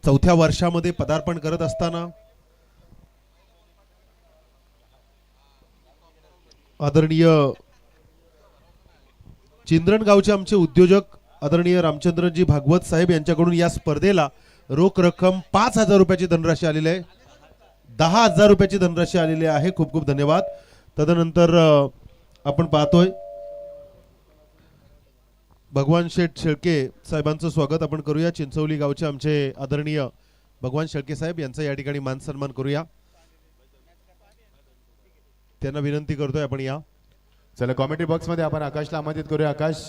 चौथ्या वर्षामध्ये पदार्पण करत असताना आदरणीय चिंद्रणगावचे आमचे उद्योजक आदरणीय रामचंद्रजी भागवत साहेब यांच्याकडून या स्पर्धेला रोख रक्कम 5,000 रुपयाची धनराशी आलेली आहे. 10,000 रुपयाची धनराशी आलेली आहे. खूप खूप धन्यवाद. तदनंतर आपण पाहतोय भगवान शेठ शेळके साहेबांचं स्वागत आपण करूया. चिंचवली गावचे आमचे आदरणीय भगवान शेळके साहेब यांचा या ठिकाणी मान सन्मान करूया. त्यांना विनंती करतोय आपण या. चला कॉमेंट्री बॉक्स मध्ये आपण आकाशला आमंत्रित करूया. आकाश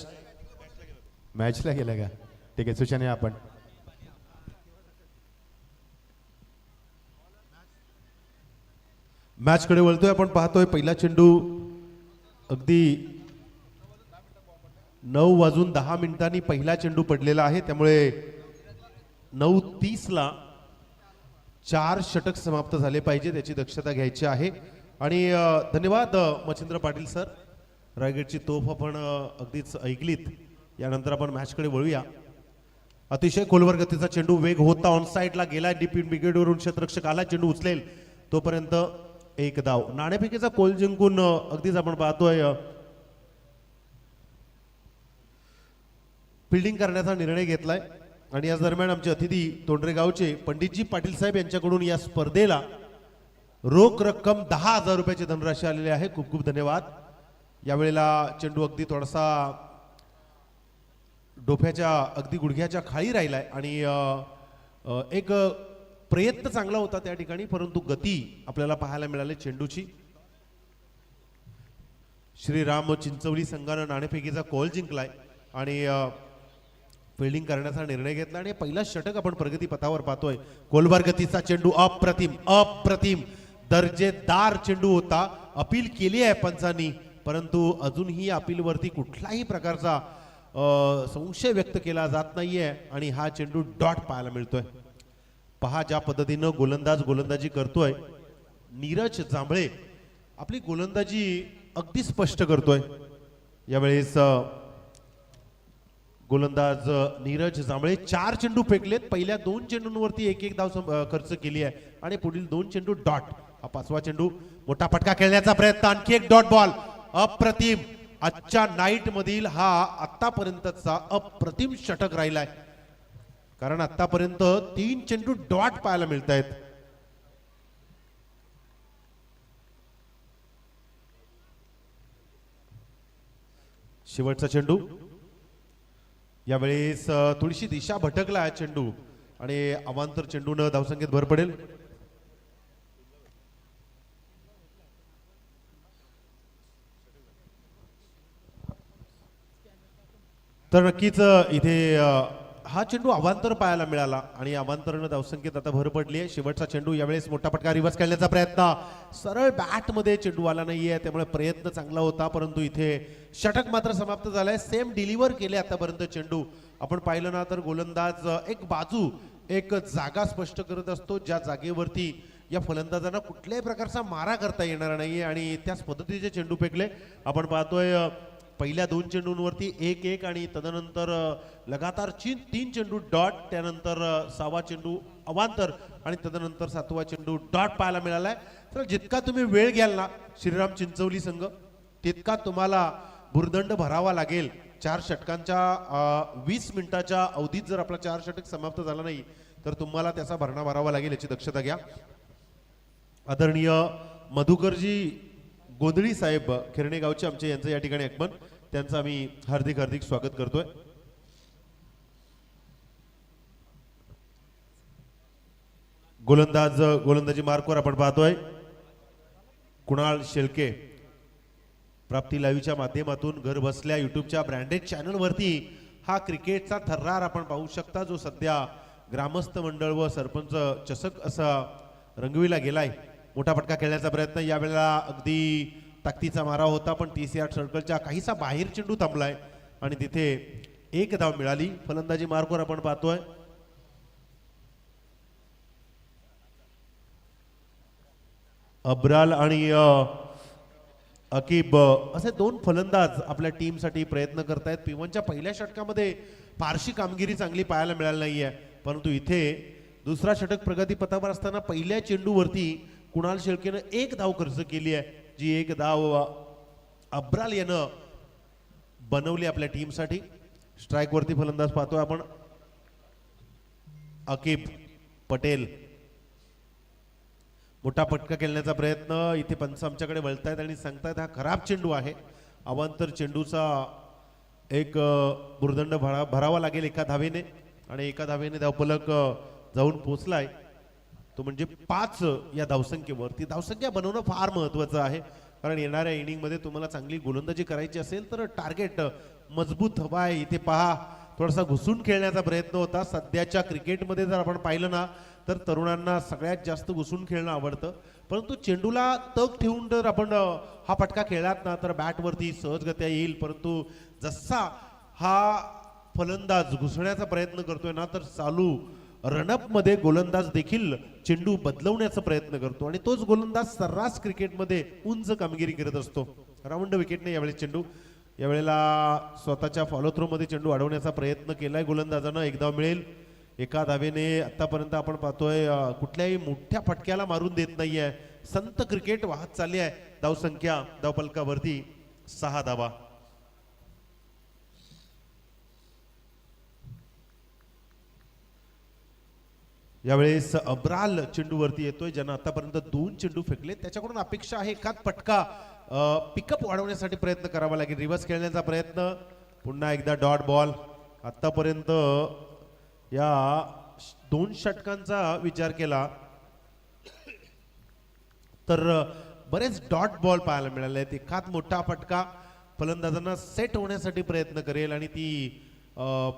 मॅचला गेला का? ठीक आहे, सूचना आपण मॅच कडे वळतोय. आपण पाहतोय पहिला चेंडू अगदी 9:10 पहिला चेंडू पडलेला आहे. त्यामुळे 9:30 ला 4 षटक समाप्त झाले पाहिजे त्याची दक्षता घ्यायची आहे. आणि धन्यवाद मच्छिंद्र पाटील सर. रायगडची तोफ आपण अगदीच ऐकलीत. यानंतर आपण मॅच कडे वळूया. अतिशय खोलवर गतीचा चेंडू वेग होता ऑन साइडला गेला. डीप इन विकेटवरून क्षेत्ररक्षक आला. चेंडू उचलेल तोपर्यंत एक धाव. नाणेफेकीचा कोल जिंकून अगदीच आपण पाहतोय फिल्डिंग करण्याचा निर्णय घेतलाय. आणि याच दरम्यान आमचे अतिथी तोंडरेगावचे पंडितजी पाटील साहेब यांच्याकडून या स्पर्धेला रोख रक्कम 10,000 रुपयाची धनराशी आलेली आहे. खूप खूप धन्यवाद. यावेळेला चेंडू अगदी थोडासा डोफ्याच्या अगदी गुडघ्याच्या खाली राहिलाय आणि एक प्रयत्न चांगला होता त्या ठिकाणी, परंतु गती आपल्याला पाहायला मिळाली चेंडूची. श्रीराम चिंचवली संघानं नाणेफेकीचा कॉल जिंकलाय आणि फिल्डिंग करण्याचा निर्णय घेतला. आणि पहिला षटक आपण प्रगती पथावर पाहतोय. कोलवर गतीचा चेंडू अप्रतिम अप्रतिम दर्जेदार चेंडू होता. अपील केली आहे पंचांनी, परंतु अजूनही अपीलवरती कुठलाही प्रकारचा संशय व्यक्त केला जात नाहीये आणि हा चेंडू डॉट पाहायला मिळतोय. पहा ज्या पद्धतीनं गोलंदाजी करतोय नीरज जांभळे. आपली गोलंदाजी अगदी स्पष्ट करतोय. यावेळेस गोलंदाज नीरज जांभळे 4 चेंडू फेकलेत. पहिल्या 2 चेंडूंवरती एक धाव खर्च केली आहे आणि पुढील 2 चेंडू डॉट. हा 5वा चेंडू मोठा फटका खेळण्याचा प्रयत्न. आणखी एक डॉट बॉल. अप्रतिम. आजच्या नाईट मधील हा आतापर्यंतचा अप्रतिम षटक राहिलाय, कारण आतापर्यंत 3 चेंडू डॉट पाहायला मिळत आहेत. शेवटचा चेंडू. यावेळेस थोडीशी दिशा भटकला आहे चेंडू आणि अवांतर चेंडून धावसंख्येत भर पडेल. तर नक्कीच इथे हा चेंडू अवांतर पाहायला मिळाला आणि अवांतरानं धावसंख्येत आता भर पडली आहे. शेवटचा चेंडू. यावेळेस मोठा फटका रिव्हर्स खेळण्याचा प्रयत्न. सरळ बॅट मध्ये चेंडू आला नाहीये, त्यामुळे प्रयत्न चांगला होता, परंतु इथे षटक मात्र समाप्त झालाय. सेम डिलिव्हर केले आतापर्यंत चेंडू. आपण पाहिलं ना तर गोलंदाज एक बाजू एक जागा स्पष्ट करत असतो, ज्या जागेवरती या फलंदाजांना कुठल्याही प्रकारचा मारा करता येणार नाहीये आणि त्याच पद्धतीचे चेंडू फेकले. आपण पाहतोय पहिल्या 2 चेंडूंवरती 1-1 आणि तदनंतर लगातार 3 चेंडू डॉट. त्यानंतर 6वा चेंडू अवांतर आणि तदनंतर 7वा चेंडू डॉट पाहायला मिळालाय. तर जितका तुम्ही वेळ घ्याल ना श्रीराम चिंचवली संघ, तितका तुम्हाला भुर्दंड भरावा लागेल. 4 षटकांच्या 20 मिनिटाच्या अवधीत जर आपला 4 षटक समाप्त झाला नाही तर तुम्हाला त्याचा भरणा भरावा लागेल, याची दक्षता घ्या. आदरणीय मधुकरजी गोंधळी साहेब खिरणे गावचे आमचे यांचं या ठिकाणी आगमन. त्यांचं आम्ही हार्दिक स्वागत करतोय. गोलंदाजी मार्कवर आपण पाहतोय कुणाल शेळके. प्राप्ती लाईव्हच्या माध्यमातून घर बसल्या युट्यूबच्या ब्रँडेड चॅनल वरती हा क्रिकेटचा थर्रार आपण पाहू शकता, जो सध्या ग्रामस्थ मंडळ व सरपंच चषक असा रंगविला गेलाय. मोठा फटका खेळण्याचा प्रयत्न. यावेळेला अगदी ताकदीचा मारा होता, पण TC8 सर्कलच्या काहीसा बाहेर चेंडू थांबलाय आणि तिथे 1 धाव मिळाली. फलंदाजी मार्कवर आपण पाहतोय अब्राल आणि अकीब असे 2 फलंदाज आपल्या टीमसाठी प्रयत्न करतायत. P1च्या पहिल्या षटकामध्ये फारशी कामगिरी चांगली पाहायला मिळाली नाहीये, परंतु इथे दुसरा षटक प्रगतीपथावर असताना पहिल्या चेंडूवरती कुणाल शेळकेनं 1 धाव खर्च केली आहे, जी 1 धाव अब्राल यानं बनवली आपल्या टीमसाठी. स्ट्राईक वरती फलंदाज पाहतोय आपण अकीब पटेल. मोठा पटका खेळण्याचा प्रयत्न. इथे पंच आमच्याकडे वळतायत आणि सांगतायत हा खराब चेंडू आहे. अवांतर चेंडूचा एक भुर्दंड भरावा लागेल एका धावेने आणि एका धावेने धावफलक जाऊन पोहोचलाय तो म्हणजे 5 या धावसंख्येवर. ती धावसंख्या बनवणं फार महत्वाचं आहे, कारण येणाऱ्या इनिंगमध्ये तुम्हाला चांगली गोलंदाजी करायची असेल तर टार्गेट मजबूत हवा आहे. इथे पहा थोडासा घुसून खेळण्याचा प्रयत्न होता. सध्याच्या क्रिकेटमध्ये जर आपण पाहिलं ना तर तरुणांना सगळ्यात जास्त घुसून खेळणं आवडतं, परंतु चेंडूला तग ठेवून जर आपण हा फटका खेळलात ना तर बॅटवरती सहजगत्या येईल. परंतु जसा हा फलंदाज घुसण्याचा प्रयत्न करतोय ना तर चालू रनअप मध्ये गोलंदाज देखील चेंडू बदलवण्याचा प्रयत्न करतो आणि तोच गोलंदाज सर्रास क्रिकेटमध्ये उंच कामगिरी करत असतो. राऊंड विकेटने यावेळी चेंडू यावेळेला स्वतःच्या फॉलो थ्रो मध्ये चेंडू अडवण्याचा प्रयत्न केलाय गोलंदाजानं. 1 धाव मिळेल. एका धावेने आतापर्यंत आपण पाहतोय कुठल्याही मोठ्या फटक्याला मारून देत नाहीये. संत क्रिकेट वाहत चालली आहे. धावसंख्या धावफलकावरती 6 धावा. यावेळेस अब्राल चेंडूवरती येतोय, ज्यानं आतापर्यंत 2 चेंडू फेकले. त्याच्याकडून अपेक्षा आहे एखाद फटका पिकअप वाढवण्यासाठी प्रयत्न करावा लागेल. रिव्हर्स खेळण्याचा प्रयत्न. पुन्हा एकदा डॉट बॉल. आतापर्यंत या 2 षटकांचा विचार केला तर बरेच डॉट बॉल पाहायला मिळाले आहेत. एखाद मोठा फटका फलंदाजांना सेट होण्यासाठी प्रयत्न करेल आणि ती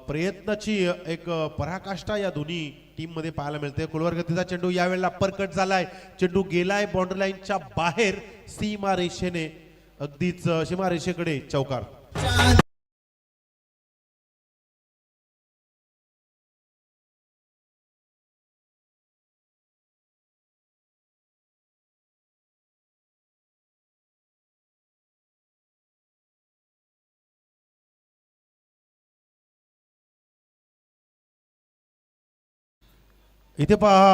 प्रयत्नाची एक पराकाष्ठा या दोन्ही टीम मध्ये पाहायला मिळते. कुलवर गतीचा चेंडू यावेळेला अपरकट झालाय. चेंडू गेलाय बाउंड्री लाईनच्या बाहेर सीमा रेषेने, अगदीच सीमा रेषेकडे चौकार. इथे पहा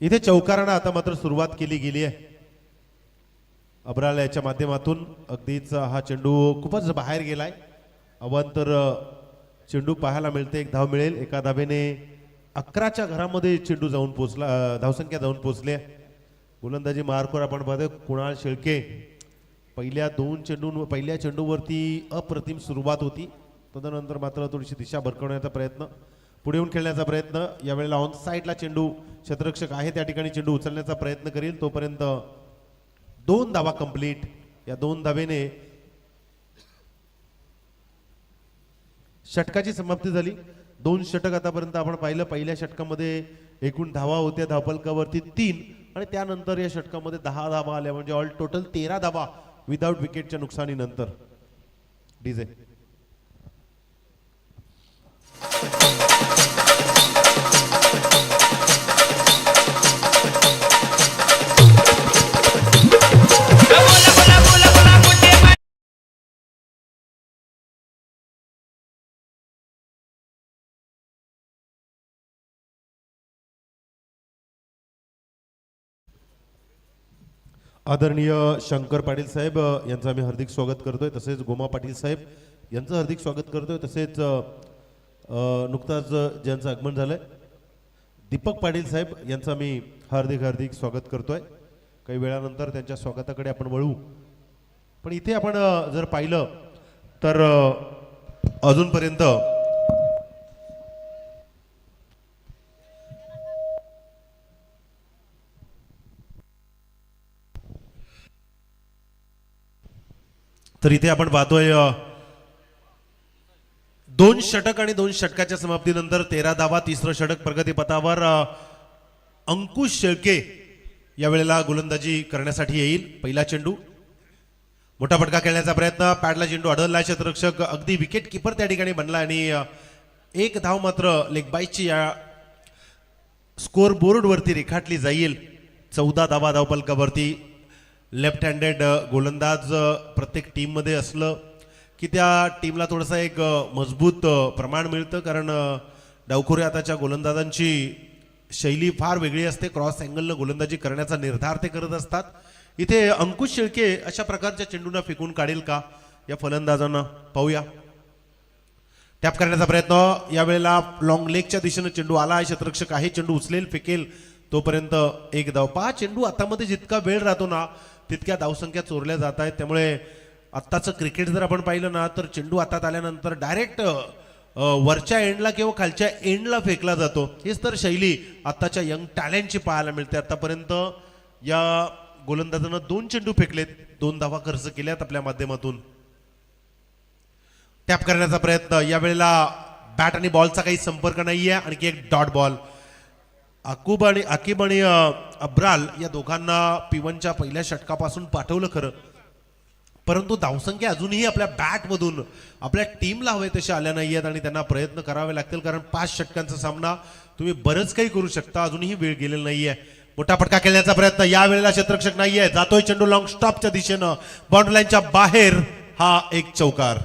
इथे चौकारानं आता मात्र सुरुवात केली गेली आहे अब्राल याच्या माध्यमातून. अगदीच हा चेंडू खूपच बाहेर गेलाय. अवांतर चेंडू पाहायला मिळते. 1 धाव मिळेल. एका धावेने 11च्या घरामध्ये चेंडू जाऊन पोहोचला. धावसंख्या जाऊन पोहोचले. गोलंदाजी मार्कवर आपण पाहतोय कुणाल शेळके. पहिल्या चेंडूवरती अप्रतिम सुरुवात होती. तदनंतर मात्र थोडीशी दिशा भरकवण्याचा प्रयत्न, पुढे येऊन खेळण्याचा प्रयत्न. यावेळेला ऑन साईडला चेंडू, क्षेत्ररक्षक आहे त्या ठिकाणी चेंडू उचलण्याचा प्रयत्न करील. तोपर्यंत 2 धावा कंप्लीट. या 2 धावेने षटकाची समाप्ती झाली. 2 षटक आतापर्यंत आपण पाहिलं. पहिल्या षटकामध्ये एकूण धावा होत्या धावफलकावरती 3 आणि त्यानंतर या षटकामध्ये 10 धावा आल्या, म्हणजे ऑल टोटल 13 धावा विदाउट विकेटच्या नुकसानीनंतर. डीजे आदरणीय शंकर पाटील साहेब यांचं आम्ही हार्दिक स्वागत करतोय. तसेच गोमा पाटील साहेब यांचं हार्दिक स्वागत करतोय. तसेच नुकताच ज्यांचं आगमन झालंय दीपक पाटील साहेब यांचं आम्ही हार्दिक स्वागत करतोय. काही वेळानंतर त्यांच्या स्वागताकडे आपण वळू. पण इथे आपण जर पाहिलं तर अजूनपर्यंत तर इथे आपण पाहतोय 2 षटक आणि 2 षटकाच्या समाप्तीनंतर 13 धावा. तिसरं षटक प्रगतीपथावर. अंकुश शेळके यावेळेला गोलंदाजी करण्यासाठी येईल. पहिला चेंडू, मोठा फटका खेळण्याचा प्रयत्न. पॅडला चेंडू अडवला. क्षेत्ररक्षक अगदी विकेट किपर त्या ठिकाणी बनला आणि 1 धाव मात्र लेग बाईची या स्कोर बोर्ड वरती रेखाटली जाईल. 14 धावा धावफलकावरती. लेफ्ट हँडेड गोलंदाज प्रत्येक टीम मध्ये असलं की त्या टीमला थोडंसं एक मजबूत प्रमाण मिळतं, कारण डावखोरे आताच्या गोलंदाजांची शैली फार वेगळी असते. क्रॉस अँगलनं गोलंदाजी करण्याचा निर्धार ते करत असतात. इथे अंकुश शेळके अशा प्रकारच्या चेंडूंना फेकून काढेल का या फलंदाजांना, पाहूया. टॅप करण्याचा प्रयत्न, यावेळेला लॉंग लेगच्या दिशेनं चेंडू आला आहे. क्षेत्ररक्षक आहे, चेंडू उचलेल, फेकेल, तोपर्यंत एक धाव. पहा, चेंडू हातामध्ये जितका वेळ राहतो ना तितक्या धावसंख्या चोरल्या जात आहेत. त्यामुळे आत्ताचं क्रिकेट जर आपण पाहिलं ना तर चेंडू हातात आल्यानंतर डायरेक्ट वरच्या एंडला किंवा खालच्या एंडला फेकला जातो. हेच तर शैली आत्ताच्या यंग टॅलेंटची पाहायला मिळते. आतापर्यंत या गोलंदाजानं 2 चेंडू फेकलेत, 2 धावा खर्च केल्यात आपल्या माध्यमातून. टॅप करण्याचा प्रयत्न, यावेळेला बॅट आणि बॉलचा काही संपर्क नाहीये. आणखी एक डॉट बॉल. आकिब आणि अब्राल या दोघांना P1च्या पहिल्या षटकापासून पाठवलं खरं, परंतु धावसंख्या अजूनही आपल्या बॅटमधून आपल्या टीमला हवे तसे आल्या नाही आहेत आणि त्यांना प्रयत्न करावे लागतील, कारण 5 षटकांचा सामना, तुम्ही बरंच काही करू शकता. अजूनही वेळ गेलेला नाहीये. मोठा फटका खेळण्याचा प्रयत्न, यावेळेला क्षेत्ररक्षक नाहीये, जातोय चेंडू लॉंग स्टॉपच्या दिशेनं, बाउंड्री लाईनच्या बाहेर. हा एक चौकार.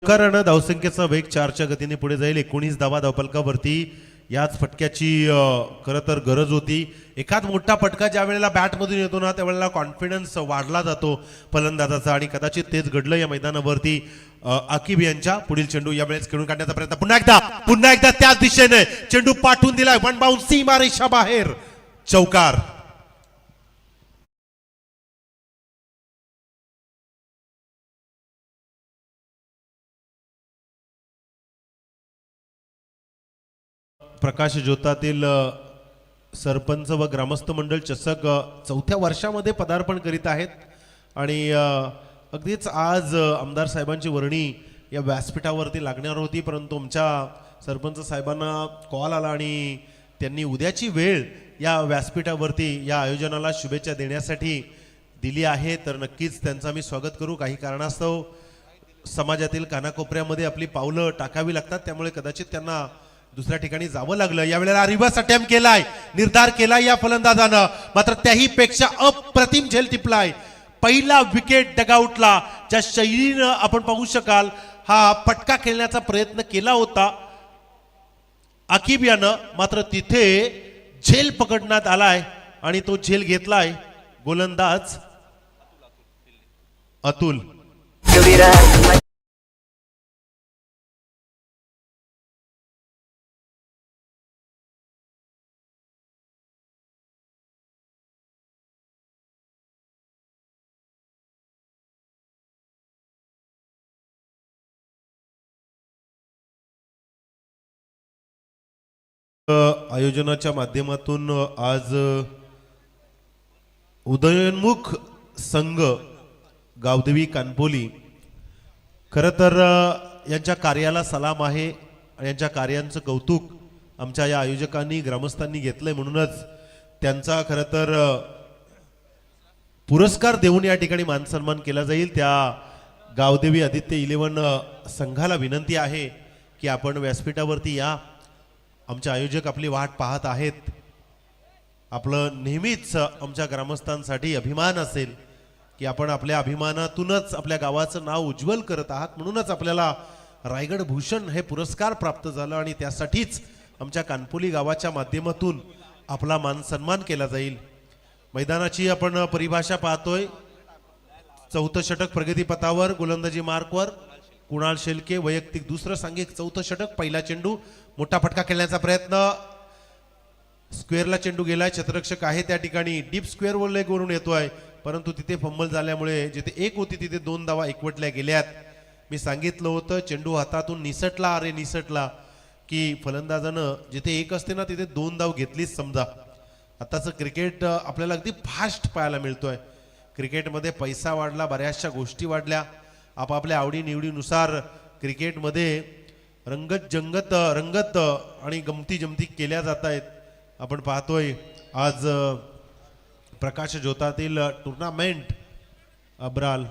कारण धावसंख्येचा वेग 4च्या गतीने पुढे जाईल. 19 धावा धावफलकावरती. याच फटक्याची खरं तर गरज होती. एखाद मोठा फटका ज्या वेळेला बॅटमधून येतो ना त्यावेळेला कॉन्फिडन्स वाढला जातो फलंदाजाचा, आणि कदाचित तेच घडलं या मैदानावरती. आकिब यांच्या पुढील चेंडू यावेळेस खेळून काढण्याचा प्रयत्न, पुन्हा एकदा त्याच दिशेने चेंडू पाठवून दिलाय, वन बाउंस, सीमारेषा बाहेर, चौकार. प्रकाश ज्योतातील सरपंच व ग्रामस्थ मंडळ चषक 4थ्या वर्षामध्ये पदार्पण करीत आहेत. आणि अगदीच आज आमदार साहेबांची वर्णी या व्यासपीठावरती लागणार होती, परंतु आमच्या सरपंच साहेबांना कॉल आला आणि त्यांनी उद्याची वेळ या व्यासपीठावरती या आयोजनाला शुभेच्छा देण्यासाठी दिली आहे. तर नक्कीच त्यांचं आम्ही स्वागत करू. काही कारणास्तव समाजातील कानाकोपऱ्यामध्ये आपली पावलं टाकावी लागतात, त्यामुळे कदाचित त्यांना दुसऱ्या ठिकाणी जावं लागलं. यावेळेला रिव्हर्स अटेम्प्ट केलाय, निर्धार केलाय या फलंदाजानं, मात्र त्याही पेक्षा अप्रतिम झेल टिपलाय. पहिला विकेट डगआउटला ज्या शैलीनं आपण पाहू शकाल हा फटका खेळण्याचा प्रयत्न केला होता आकिब यानं, मात्र तिथे झेल पकडण्यात आलाय आणि तो झेल घेतलाय गोलंदाज अतुल. आयोजनाच्या माध्यमातून आज उदयोन्मुख संघ गावदेवी कानपोली, खरं तर यांच्या कार्याला सलाम आहे आणि यांच्या कार्यांचं कौतुक आमच्या या आयोजकांनी ग्रामस्थांनी घेतलंय, म्हणूनच त्यांचा खरं तर पुरस्कार देऊन या ठिकाणी मानसन्मान केला जाईल. त्या गावदेवी आदित्य 11 संघाला विनंती आहे की आपण व्यासपीठावरती या. आमचे आयोजक आपली वाट पाहत आहेत. आपलं नेहमीच आमच्या ग्रामस्थांसाठी अभिमान असेल की आपण आपल्या अभिमानातूनच आपल्या गावाचं नाव उज्ज्वल करत आहात, म्हणूनच आपल्याला रायगड भूषण हे पुरस्कार प्राप्त झालं आणि त्यासाठीच आमच्या कानपोली गावाच्या माध्यमातून आपला मान सन्मान केला जाईल. मैदानाची आपण परिभाषा पाहतोय. 4थं षटक प्रगतीपथावर, गोलंदाजी मार्कवर कुणाल शेलके, वैयक्तिक दुसरं सांघिक 4थं षटक. पहिला चेंडू, मोठा फटका खेळण्याचा प्रयत्न, स्क्वेअरला चेंडू गेलाय, क्षेत्ररक्षक आहे त्या ठिकाणी, डीप स्क्वेअर वर लेग वरून येतोय, परंतु तिथे फंबल झाल्यामुळे जिथे 1 होती तिथे 2 धावा एकवटल्या गेल्यात. मी सांगितलं होतं चेंडू हातातून निसटला, अरे निसटला की फलंदाजानं जिथे 1 असते ना तिथे 2 धाव घेतलीच समजा. आताचं क्रिकेट आपल्याला अगदी फास्ट पाहायला मिळतोय. क्रिकेटमध्ये पैसा वाढला, बऱ्याचशा गोष्टी वाढल्या, आपापल्या आवडीनिवडीनुसार क्रिकेटमध्ये रंगत आणि गमती जमती केल्या जात आहेत. आपण पाहतोय आज प्रकाश ज्योतातील टुर्नामेंट अब्राल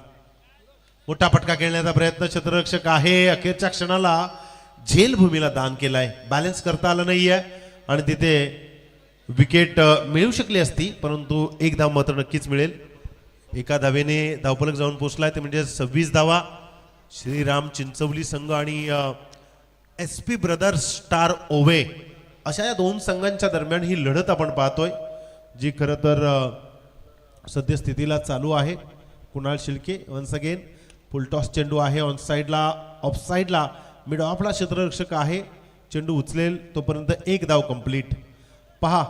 मोठा फटका खेळण्याचा प्रयत्न क्षेत्ररक्षक आहे. अखेरच्या क्षणाला झेलभूमीला दान केलाय. बॅलन्स करता आलं नाहीये आणि तिथे विकेट मिळू शकली असती, परंतु एक धाव मात्र नक्कीच मिळेल. एका धावेने धावफलक जाऊन पोहोचलाय ते म्हणजे 26 धावा. श्रीराम चिंचवली संघ आणि SP ब्रदर्स स्टार ओवे अशा या दोन संघांच्या दरम्यान ही लढत आपण पाहतोय, जी खरं तर सद्यस्थितीला चालू आहे. कुणाल शिळके वन्स अगेन फुलटॉस चेंडू आहे ऑन साईडला, ऑफ साईडला मिड ऑफला क्षेत्ररक्षक आहे. चेंडू उचलेल तोपर्यंत एक धाव कंप्लीट. पहा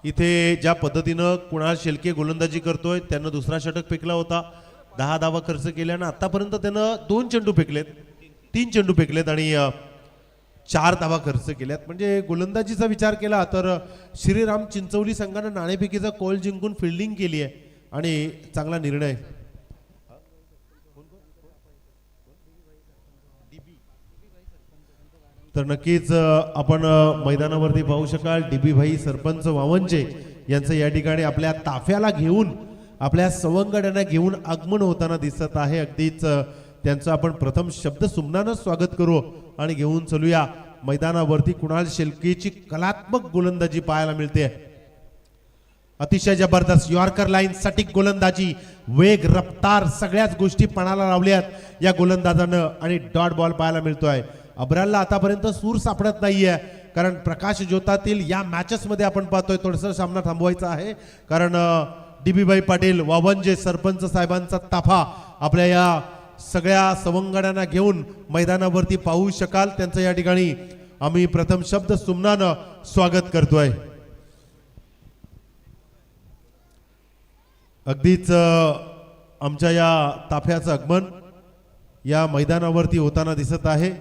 इथे ज्या पद्धतीनं कुणाल शिळके गोलंदाजी करतोय, त्यानं दुसरा षटक फेकला होता. 10 धावा खर्च केल्यानं आतापर्यंत त्यानं 2 चेंडू फेकलेत, 3 चेंडू फेकलेत आणि 4 धावा खर्च केल्यात. म्हणजे गोलंदाजीचा विचार केला तर श्रीराम चिंचवली संघानं नाणेफेकीचा कॉल जिंकून फिल्डिंग केली आहे आणि चांगला निर्णय. तर नक्कीच आपण मैदानावरती पाहू शकाल DB भाई सरपंच वावंजे यांचं या ठिकाणी आपल्या ताफ्याला घेऊन, आपल्या सवंगड्यांना घेऊन आगमन होताना दिसत आहे. अगदीच त्यांचं आपण प्रथम शब्द सुमनानं स्वागत करू आणि घेऊन चलूया मैदानावरती. कुणाल शिळकेची कलात्मक गोलंदाजी पाहायला मिळते. अतिशय जबरदस्त यॉर्कर लाईन सटीक गोलंदाजी, वेग रफ्तार सगळ्याच गोष्टी पणाला लावल्यात या गोलंदाजानं आणि डॉट बॉल पाहायला मिळतोय. अब्रालला आतापर्यंत सूर सापडत नाहीये, कारण प्रकाश ज्योतातील या मॅचेस मध्ये आपण पाहतोय थोडंसं सामना थांबवायचा आहे, कारण DB भाई पाटील वावंजे सरपंच साहेबांचा ताफा आपल्या या सगळ्या सवंगड्यांना घेऊन मैदानावरती पाहू शकाल. त्यांचं या ठिकाणी आम्ही प्रथम शब्द सुमनानं स्वागत करतोय. अगदीच आमच्या या ताफ्याचं आगमन या मैदानावरती होताना दिसत आहे.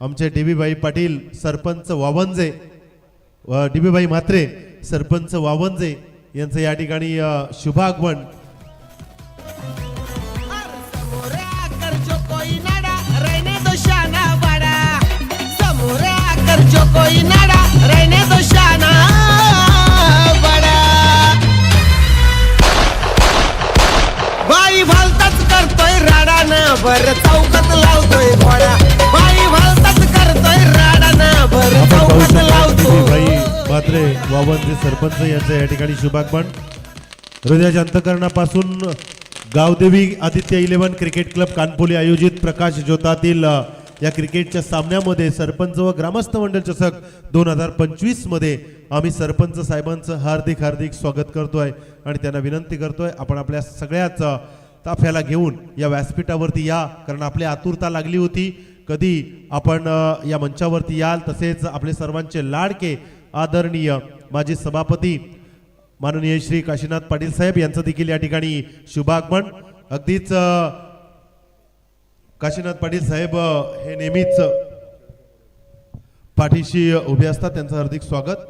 आमचे DB भाई पाटील सरपंच वावंजे, DB भाई म्हात्रे सरपंच वावंजे यांचं या ठिकाणी शुभागमन. बाई भलताच करतोय राडानं बर चौकात लावतोय घोडा. बाई भलताच करतोय राडानं बर चौकात लावतोय. भाई म्हात्रे वावंजे सरपंच यांचं या ठिकाणी शुभागमन. हृदयाच्या अंतकरणापासून गावदेवी आदित्य 11 क्रिकेट क्लब कानपोली आयोजित प्रकाश ज्योतातील या क्रिकेटच्या सामन्यामध्ये सरपंच व ग्रामस्थ मंडळ चषक 2025 मध्ये आम्ही सरपंच साहेबांचं हार्दिक हार्दिक स्वागत करतोय आणि त्यांना विनंती करतोय आपण आपल्या सगळ्याच ताफ्याला घेऊन या व्यासपीठावरती या, कारण आपली आतुरता लागली होती कधी आपण या मंचावरती याल. तसेच आपले सर्वांचे लाडके आदरणीय माजी सभापती माननीय श्री काशीनाथ पाटील साहेब यांचं देखील या ठिकाणी शुभागमन. अगदीच काशीनाथ पाटील साहेब हे नेहमीच पाठीशी उभे असतात, त्यांचं हार्दिक स्वागत.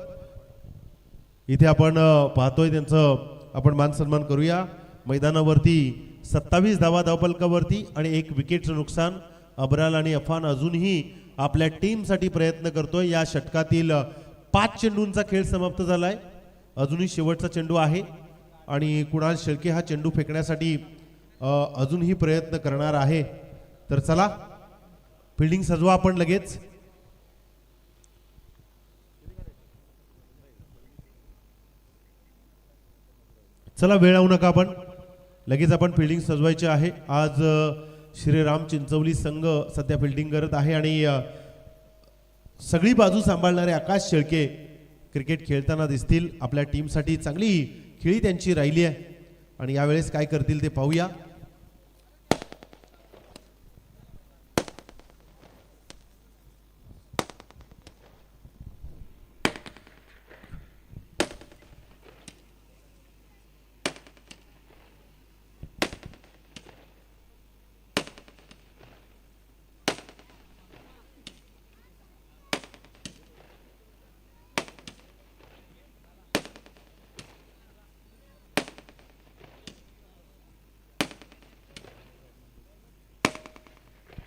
इथे आपण पाहतोय त्यांचं आपण मान सन्मान करूया. मैदानावरती 27 धावा धावफलकावरती आणि 1 विकेटचं नुकसान. अब्राल आणि अफान अजूनही आपल्या टीमसाठी प्रयत्न करतोय. या षटकातील 5 चेंडूंचा खेळ समाप्त झालाय. अजूनही शेवटचा चेंडू आहे आणि कुणाल शिळके हा चेंडू फेकण्यासाठी अजूनही प्रयत्न करणार आहे. तर चला फिल्डिंग सजवा आपण लगेच. चला वेळ लावू नका, आपण लगेच आपण फिल्डिंग सजवायची आहे. आज श्रीराम चिंचवली संघ सध्या फिल्डिंग करत आहे आणि सगळी बाजू सांभाळणारे आकाश शेळके क्रिकेट खेळताना दिसतील. आपल्या टीमसाठी चांगली खेळी त्यांची राहिली आहे आणि यावेळेस काय करतील ते पाहूया.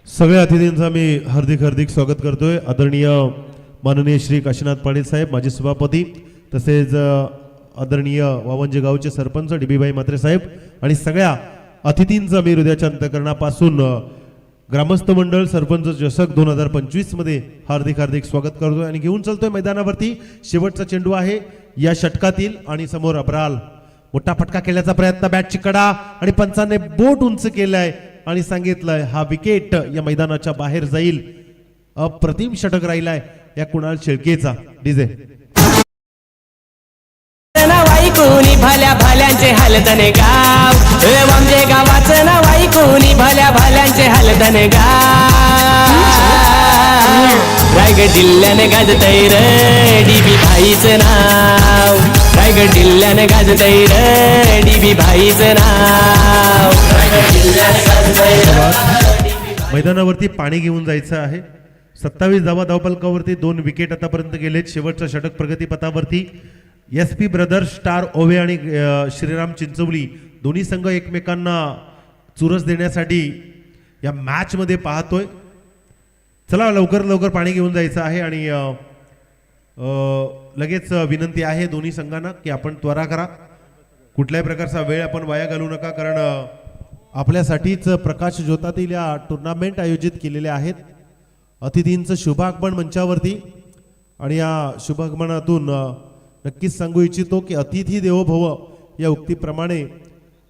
सगळ्या अतिथींचा मी हार्दिक हार्दिक स्वागत करतोय. आदरणीय माननीय श्री काशीनाथ पाटील साहेब माजी सभापती, तसेच आदरणीय वावंजे गावचे सरपंच डीबीभाई म्हात्रे साहेब आणि सगळ्या अतिथींचं मी हृदयाच्या अंतःकरणापासून ग्रामस्थ मंडळ सरपंच चषक 2025 मध्ये हार्दिक हार्दिक स्वागत करतोय आणि घेऊन चलतोय मैदानावरती शेवटचा चेंडू आहे या षटकातील आणि समोर अब्राल मोठा फटका खेळण्याचा प्रयत्न बॅटची कडा आणि पंचाने बोट उंच केलाय आणि सांगितलंय हा विकेट या मैदानाच्या बाहेर जाईल. अप्रतिम षटक राहिलाय या कुणाल शेळकेचा. डीजे नाव ऐकून भल्या भाल्यांचे हलदने गाव वामजे गावाचं नाव ऐकून भल्या भाल्यांचे हलदने गाव रायगड जिल्ह्याने गाजतय रे डीबी भाईचं नाव रायगड जिल्ह्याने गाजतय रे डीबी भाईचं नाव रायगड जिल्ह्याने गाजतय. मैदानावरती पाणी घेऊन जायचं आहे. 27 धावा धावपलकावरती 2 विकेट आतापर्यंत गेलेत. शेवटचा षटक प्रगतीपथावरती SP ब्रदर्स स्टार ओवे आणि श्रीराम चिंचवली दोन्ही संघ एकमेकांना चुरस देण्यासाठी या मॅच मध्ये पाहतोय. चला लवकर लवकर पाणी घेऊन जायचं आहे आणि लगेच विनंती आहे दोन्ही संघांना की आपण त्वरा करा. कुठल्याही प्रकारचा वेळ आपण वाया घालवू नका कारण आपल्यासाठीच प्रकाश ज्योतातील या टुर्नामेंट आयोजित केलेल्या आहेत. अतिथींचं शुभागमन मंचावरती आणि या शुभागमनातून नक्कीच सांगू इच्छितो की अतिथी देवो भव या उक्तीप्रमाणे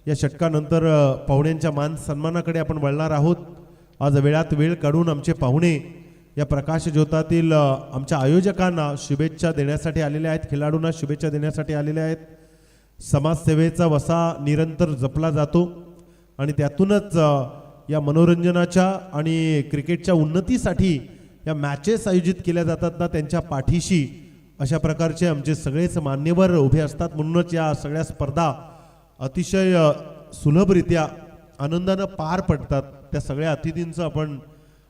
या षटकानंतर पाहुण्यांच्या मान सन्मानाकडे आपण वळणार आहोत. आज वेळात वेळ काढून आमचे पाहुणे या प्रकाश ज्योतातील आमच्या आयोजकांना शुभेच्छा देण्यासाठी आलेले आहेत. खेळाडूंना शुभेच्छा देण्यासाठी आलेले आहेत. समाजसेवेचा वसा निरंतर जपला जातो आणि त्यातूनच या मनोरंजनाच्या आणि क्रिकेटच्या उन्नतीसाठी या मॅचेस आयोजित केल्या जातात ना त्यांच्या पाठीशी अशा प्रकारचे आमचे सगळेच मान्यवर उभे असतात. म्हणूनच या सगळ्या स्पर्धा अतिशय सुलभरित्या आनंदानं पार पडतात. त्या सगळ्या अतिथींचं आपण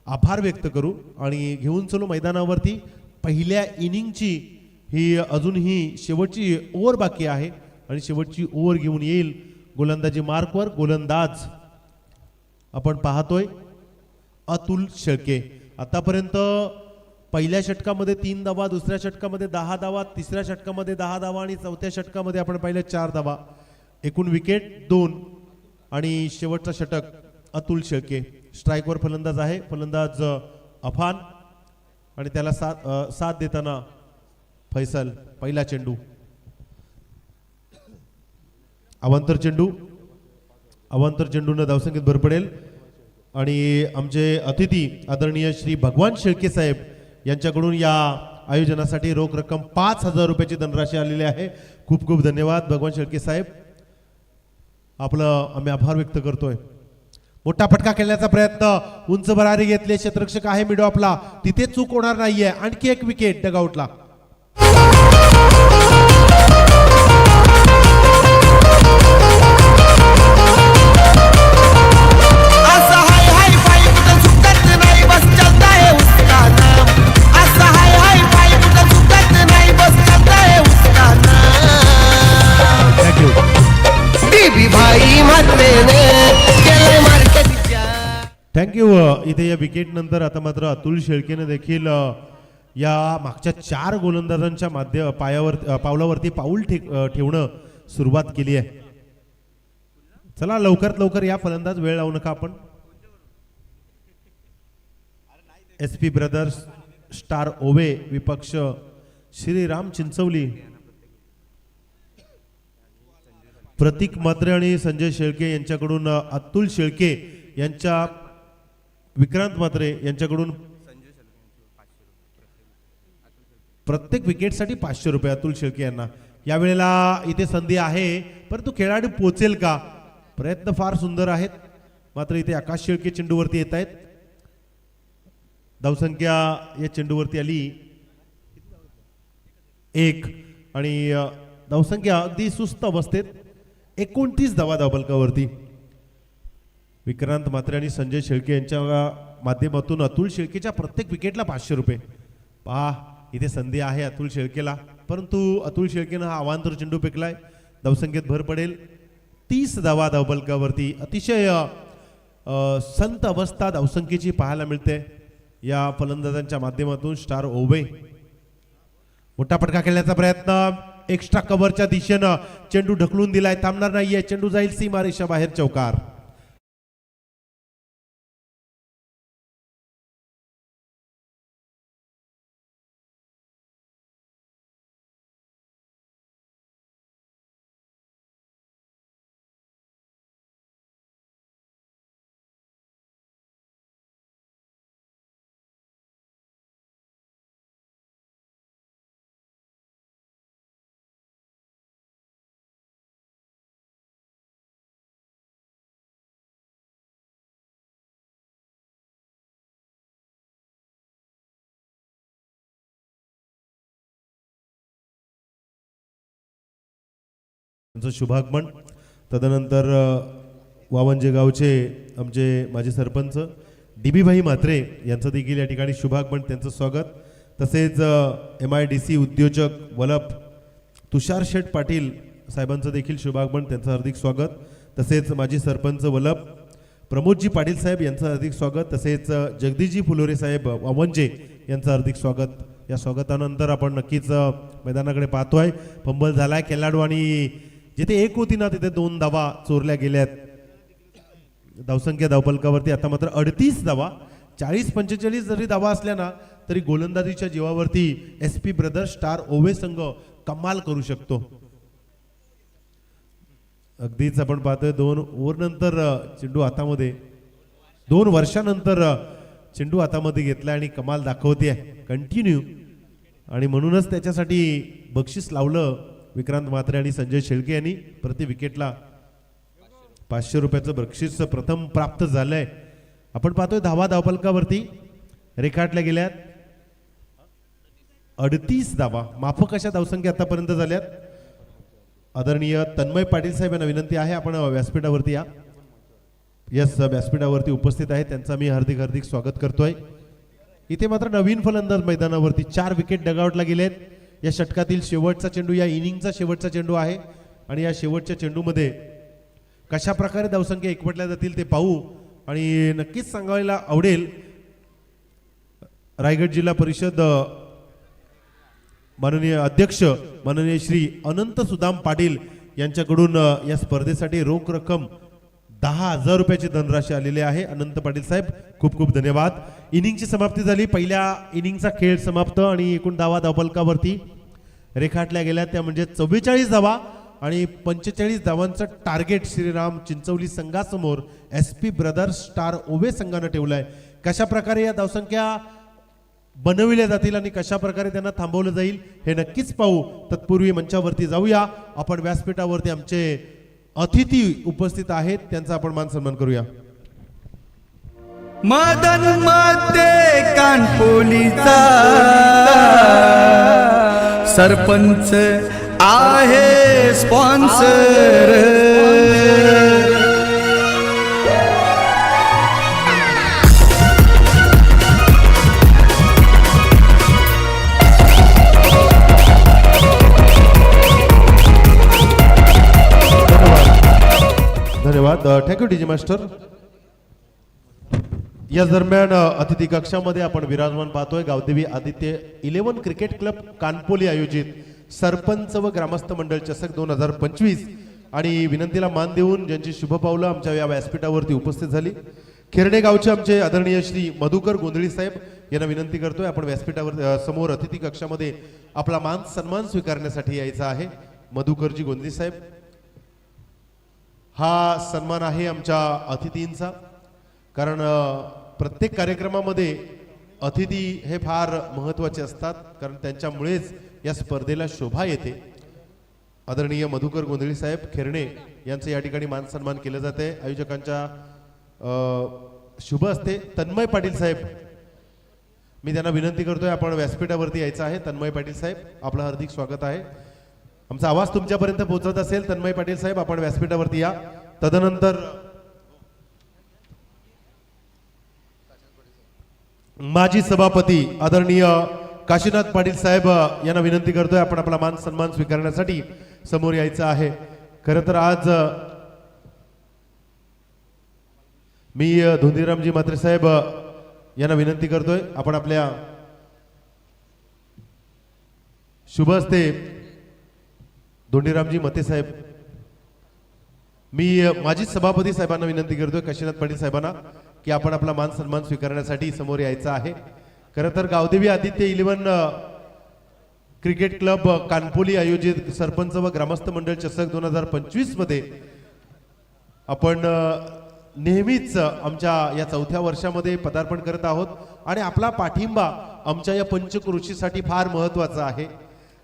आभार व्यक्त करू आणि घेऊन चलो मैदानावरती. पहिल्या इनिंगची ही अजूनही शेवटची ओव्हर बाकी आहे आणि शेवटची ओव्हर घेऊन येईल गोलंदाजी मार्कवर गोलंदाज आपण पाहतोय अतुल शेळके. आतापर्यंत पहिल्या षटकामध्ये 3 धावा, दुसऱ्या षटकामध्ये 10 धावा, तिसऱ्या षटकामध्ये 10 धावा आणि चौथ्या षटकामध्ये आपण पाहिले 4 धावा. एकूण विकेट 2 आणि शेवटचा षटक अतुल शेळके. स्ट्राईकवर फलंदाज आहे फलंदाज अफान आणि त्याला साथ देताना फैसल. पहिला चेंडू अवांतर चेंडूनं धावसंख्येत भर पडेल आणि आमचे अतिथी आदरणीय श्री भगवान शेळके साहेब यांच्याकडून या आयोजनासाठी रोख रक्कम 5,000 रुपयाची धनराशी आलेली आहे. खूप खूप धन्यवाद भगवान शेळके साहेब. आपलं आम्ही आभार व्यक्त करतोय. मोठा फटका खेळण्याचा प्रयत्न उंच भरारी घेतले. क्षेत्ररक्षक आहे मिडो आपला तिथे चूक होणार नाहीये. आणखी एक विकेट डगआउटला. थँक्यू. इथे या विकेट नंतर आता मात्र अतुल शेळकेने देखील या मागच्या 4 गोलंदाजांच्या पावलावरती पाऊल ठेवणं सुरुवात केली आहे. चला लवकरात लवकर या फलंदाज वेळ लावू नका आपण. SP ब्रदर्स स्टार ओवे विपक्ष श्रीराम चिंचवली. प्रतीक म्हात्रे आणि संजय शेळके यांच्याकडून अतुल शेळके यांच्या विक्रांत म्हात्रे यांच्याकडून प्रत्येक विकेटसाठी 500 रुपये अतुल शेळके यांना. यावेळेला इथे संधी आहे परंतु खेळाडू पोचेल का. प्रयत्न फार सुंदर आहेत मात्र इथे आकाश शेळके चेंडूवरती येत आहेत. धावसंख्या या चेंडूवरती आली 1 आणि धावसंख्या अगदी सुस्त अवस्थेत 29 धावा धावफलकावरती. विक्रांत म्हात्रे आणि संजय शेळके यांच्या माध्यमातून अतुल शेळकेच्या प्रत्येक विकेटला 500 रुपये. पहा इथे संधी आहे अतुल शेळकेला परंतु अतुल शेळकेनं हा अवांतर चेंडू फेकलाय. धावसंख्येत भर पडेल 30 धावा धावफलकावरती. अतिशय संत अवस्था धावसंख्येची पाहायला मिळते या फलंदाजांच्या माध्यमातून. स्टार ओवे मोठा फटका खेळण्याचा प्रयत्न एक्स्ट्रा कव्हरच्या दिशेनं चेंडू ढकलून दिलाय, थांबणार नाहीये, चेंडू जाईल सीमारेषा बाहेर, चौकार. त्यांचं शुभागमन. तदनंतर वावंजे गावचे आमचे माजी सरपंच DB भाई म्हात्रे यांचं देखील या ठिकाणी शुभागमन, त्यांचं स्वागत. तसेच MIDC उद्योजक वलप तुषार शेठ पाटील साहेबांचं देखील शुभागमन, त्यांचं हार्दिक स्वागत. तसेच माजी सरपंच वलप प्रमोदजी पाटील साहेब यांचं हार्दिक स्वागत. तसेच जगदीशजी फुलोरे साहेब वावंजे यांचं हार्दिक स्वागत. या स्वागतानंतर आपण नक्कीच मैदानाकडे पाहतोय. फंबल झालाय खेळाडू आणि जिथे एक होती ना तिथे 2 धावा चोरल्या गेल्यात. धावसंख्या धावफलकावरती आता मात्र 38 धावा. 40-45 जरी धावा असल्या ना तरी गोलंदाजीच्या जीवावरती SP ब्रदर्स स्टार ओवे संघ कमाल करू शकतो. अगदीच आपण पाहतोय 2 ओव्हर नंतर चेंडू हातामध्ये, 2 वर्षानंतर चेंडू हातामध्ये घेतला आणि कमाल दाखवते कंटिन्यू. आणि म्हणूनच त्याच्यासाठी बक्षीस लावलं विक्रांत म्हात्रे आणि संजय शेळके यांनी. प्रति विकेटला 500 रुपयाचं बक्षीस प्रथम प्राप्त झालंय. आपण पाहतोय धावा धावफलकावरती रेखाटल्या गेल्यात 38 धावा. माफक अशा धावसंख्या आतापर्यंत झाल्यात. आदरणीय तन्मय पाटील साहेब यांना विनंती आहे आपण व्यासपीठावरती या. यस, व्यासपीठावरती उपस्थित आहे, त्यांचा मी हार्दिक हार्दिक स्वागत करतोय. इथे मात्र नवीन फलंदाज मैदानावरती 4 विकेट डगआउटला गेलेत. या षटकातील शेवटचा चेंडू, या इनिंगचा शेवटचा चेंडू आहे आणि या शेवटच्या चेंडूमध्ये कशा प्रकारे धावसंख्या एकवटल्या जातील ते पाहू. आणि नक्कीच सांगायला आवडेल रायगड जिल्हा परिषद माननीय अध्यक्ष माननीय श्री अनंत सुदाम पाटील यांच्याकडून या स्पर्धेसाठी रोख रक्कम 10,000 रुपयाची धनराशी आलेली आहे. अनंत पाटील साहेब खूप खूप धन्यवाद. इनिंगची समाप्ती झाली. पहिल्या इनिंगचा खेळ समाप्त आणि एकूण धावा धावफलकावरती रेखाटल्या गेल्या त्या म्हणजे 44 धावा आणि 45 धावांचं टार्गेट श्रीराम चिंचवली संघासमोर SP ब्रदर्स स्टार ओवे संघानं ठेवलंय. कशा प्रकारे या धावसंख्या बनविल्या जातील आणि कशा प्रकारे त्यांना थांबवलं जाईल हे नक्कीच पाहू. तत्पूर्वी मंचावरती जाऊया. आपण व्यासपीठावरती आमचे अतिथी उपस्थित आहेत, त्यांचा आपण मान सन्मान करूया. मदन मते कानपोलीचा सरपंच आहे स्पॉन्सर. धन्यवाद. Thank you DJ master. या दरम्यान अतिथी कक्षामध्ये आपण विराजमान पाहतोय गावदेवी आदित्य 11 क्रिकेट क्लब कानपोली आयोजित सरपंच व ग्रामस्थ मंडळ चषक 2025 आणि विनंतीला मान देऊन ज्यांची शुभपावलं आमच्या या व्यासपीठावरती उपस्थित झाली. खेरडे गावचे आमचे आदरणीय श्री मधुकर गोंधळी साहेब यांना विनंती करतोय आपण व्यासपीठावर समोर अतिथी कक्षामध्ये आपला मान सन्मान स्वीकारण्यासाठी यायचा आहे. मधुकरजी गोंधळी साहेब, हा सन्मान आहे आमच्या अतिथींचा, कारण प्रत्येक कार्यक्रमामध्ये अतिथी हे फार महत्त्वाचे असतात, कारण त्यांच्यामुळेच या स्पर्धेला शोभा येते. आदरणीय मधुकर गोंधळी साहेब खेरणे यांचं या ठिकाणी मान सन्मान केलं जाते. आयोजकांच्या शुभ असते. तन्मय पाटील साहेब, मी त्यांना विनंती करतोय आपण व्यासपीठावरती यायचं आहे. तन्मय पाटील साहेब, आपलं हार्दिक स्वागत आहे. आमचा आवाज तुमच्यापर्यंत पोहोचत असेल तन्मय पाटील साहेब, आपण व्यासपीठावरती या. तदनंतर माजी सभापती आदरणीय काशीनाथ पाटील साहेब यांना विनंती करतोय आपण आपला मान सन्मान स्वीकारण्यासाठी समोर यायचं आहे. खरं तर आज मी धोंडीरामजी म्हात्रे साहेब यांना विनंती करतोय आपण आपल्या शुभ हस्ते दोंडीरामजी मते साहेब, मी माजी सभापती साहेबांना विनंती करतोय, काशीनाथ पाटील साहेबांना, की आपण आपला मान सन्मान स्वीकारण्यासाठी समोर यायचं आहे. खरं तर गावदेवी आदित्य 11 क्रिकेट क्लब कानपोली आयोजित सरपंच व ग्रामस्थ मंडळ चषक 2025 मध्ये आपण नेहमीच आमच्या या 4थ्या वर्षामध्ये पदार्पण करत आहोत आणि आपला पाठिंबा आमच्या या पंचक्रोशीसाठी फार महत्त्वाचा आहे.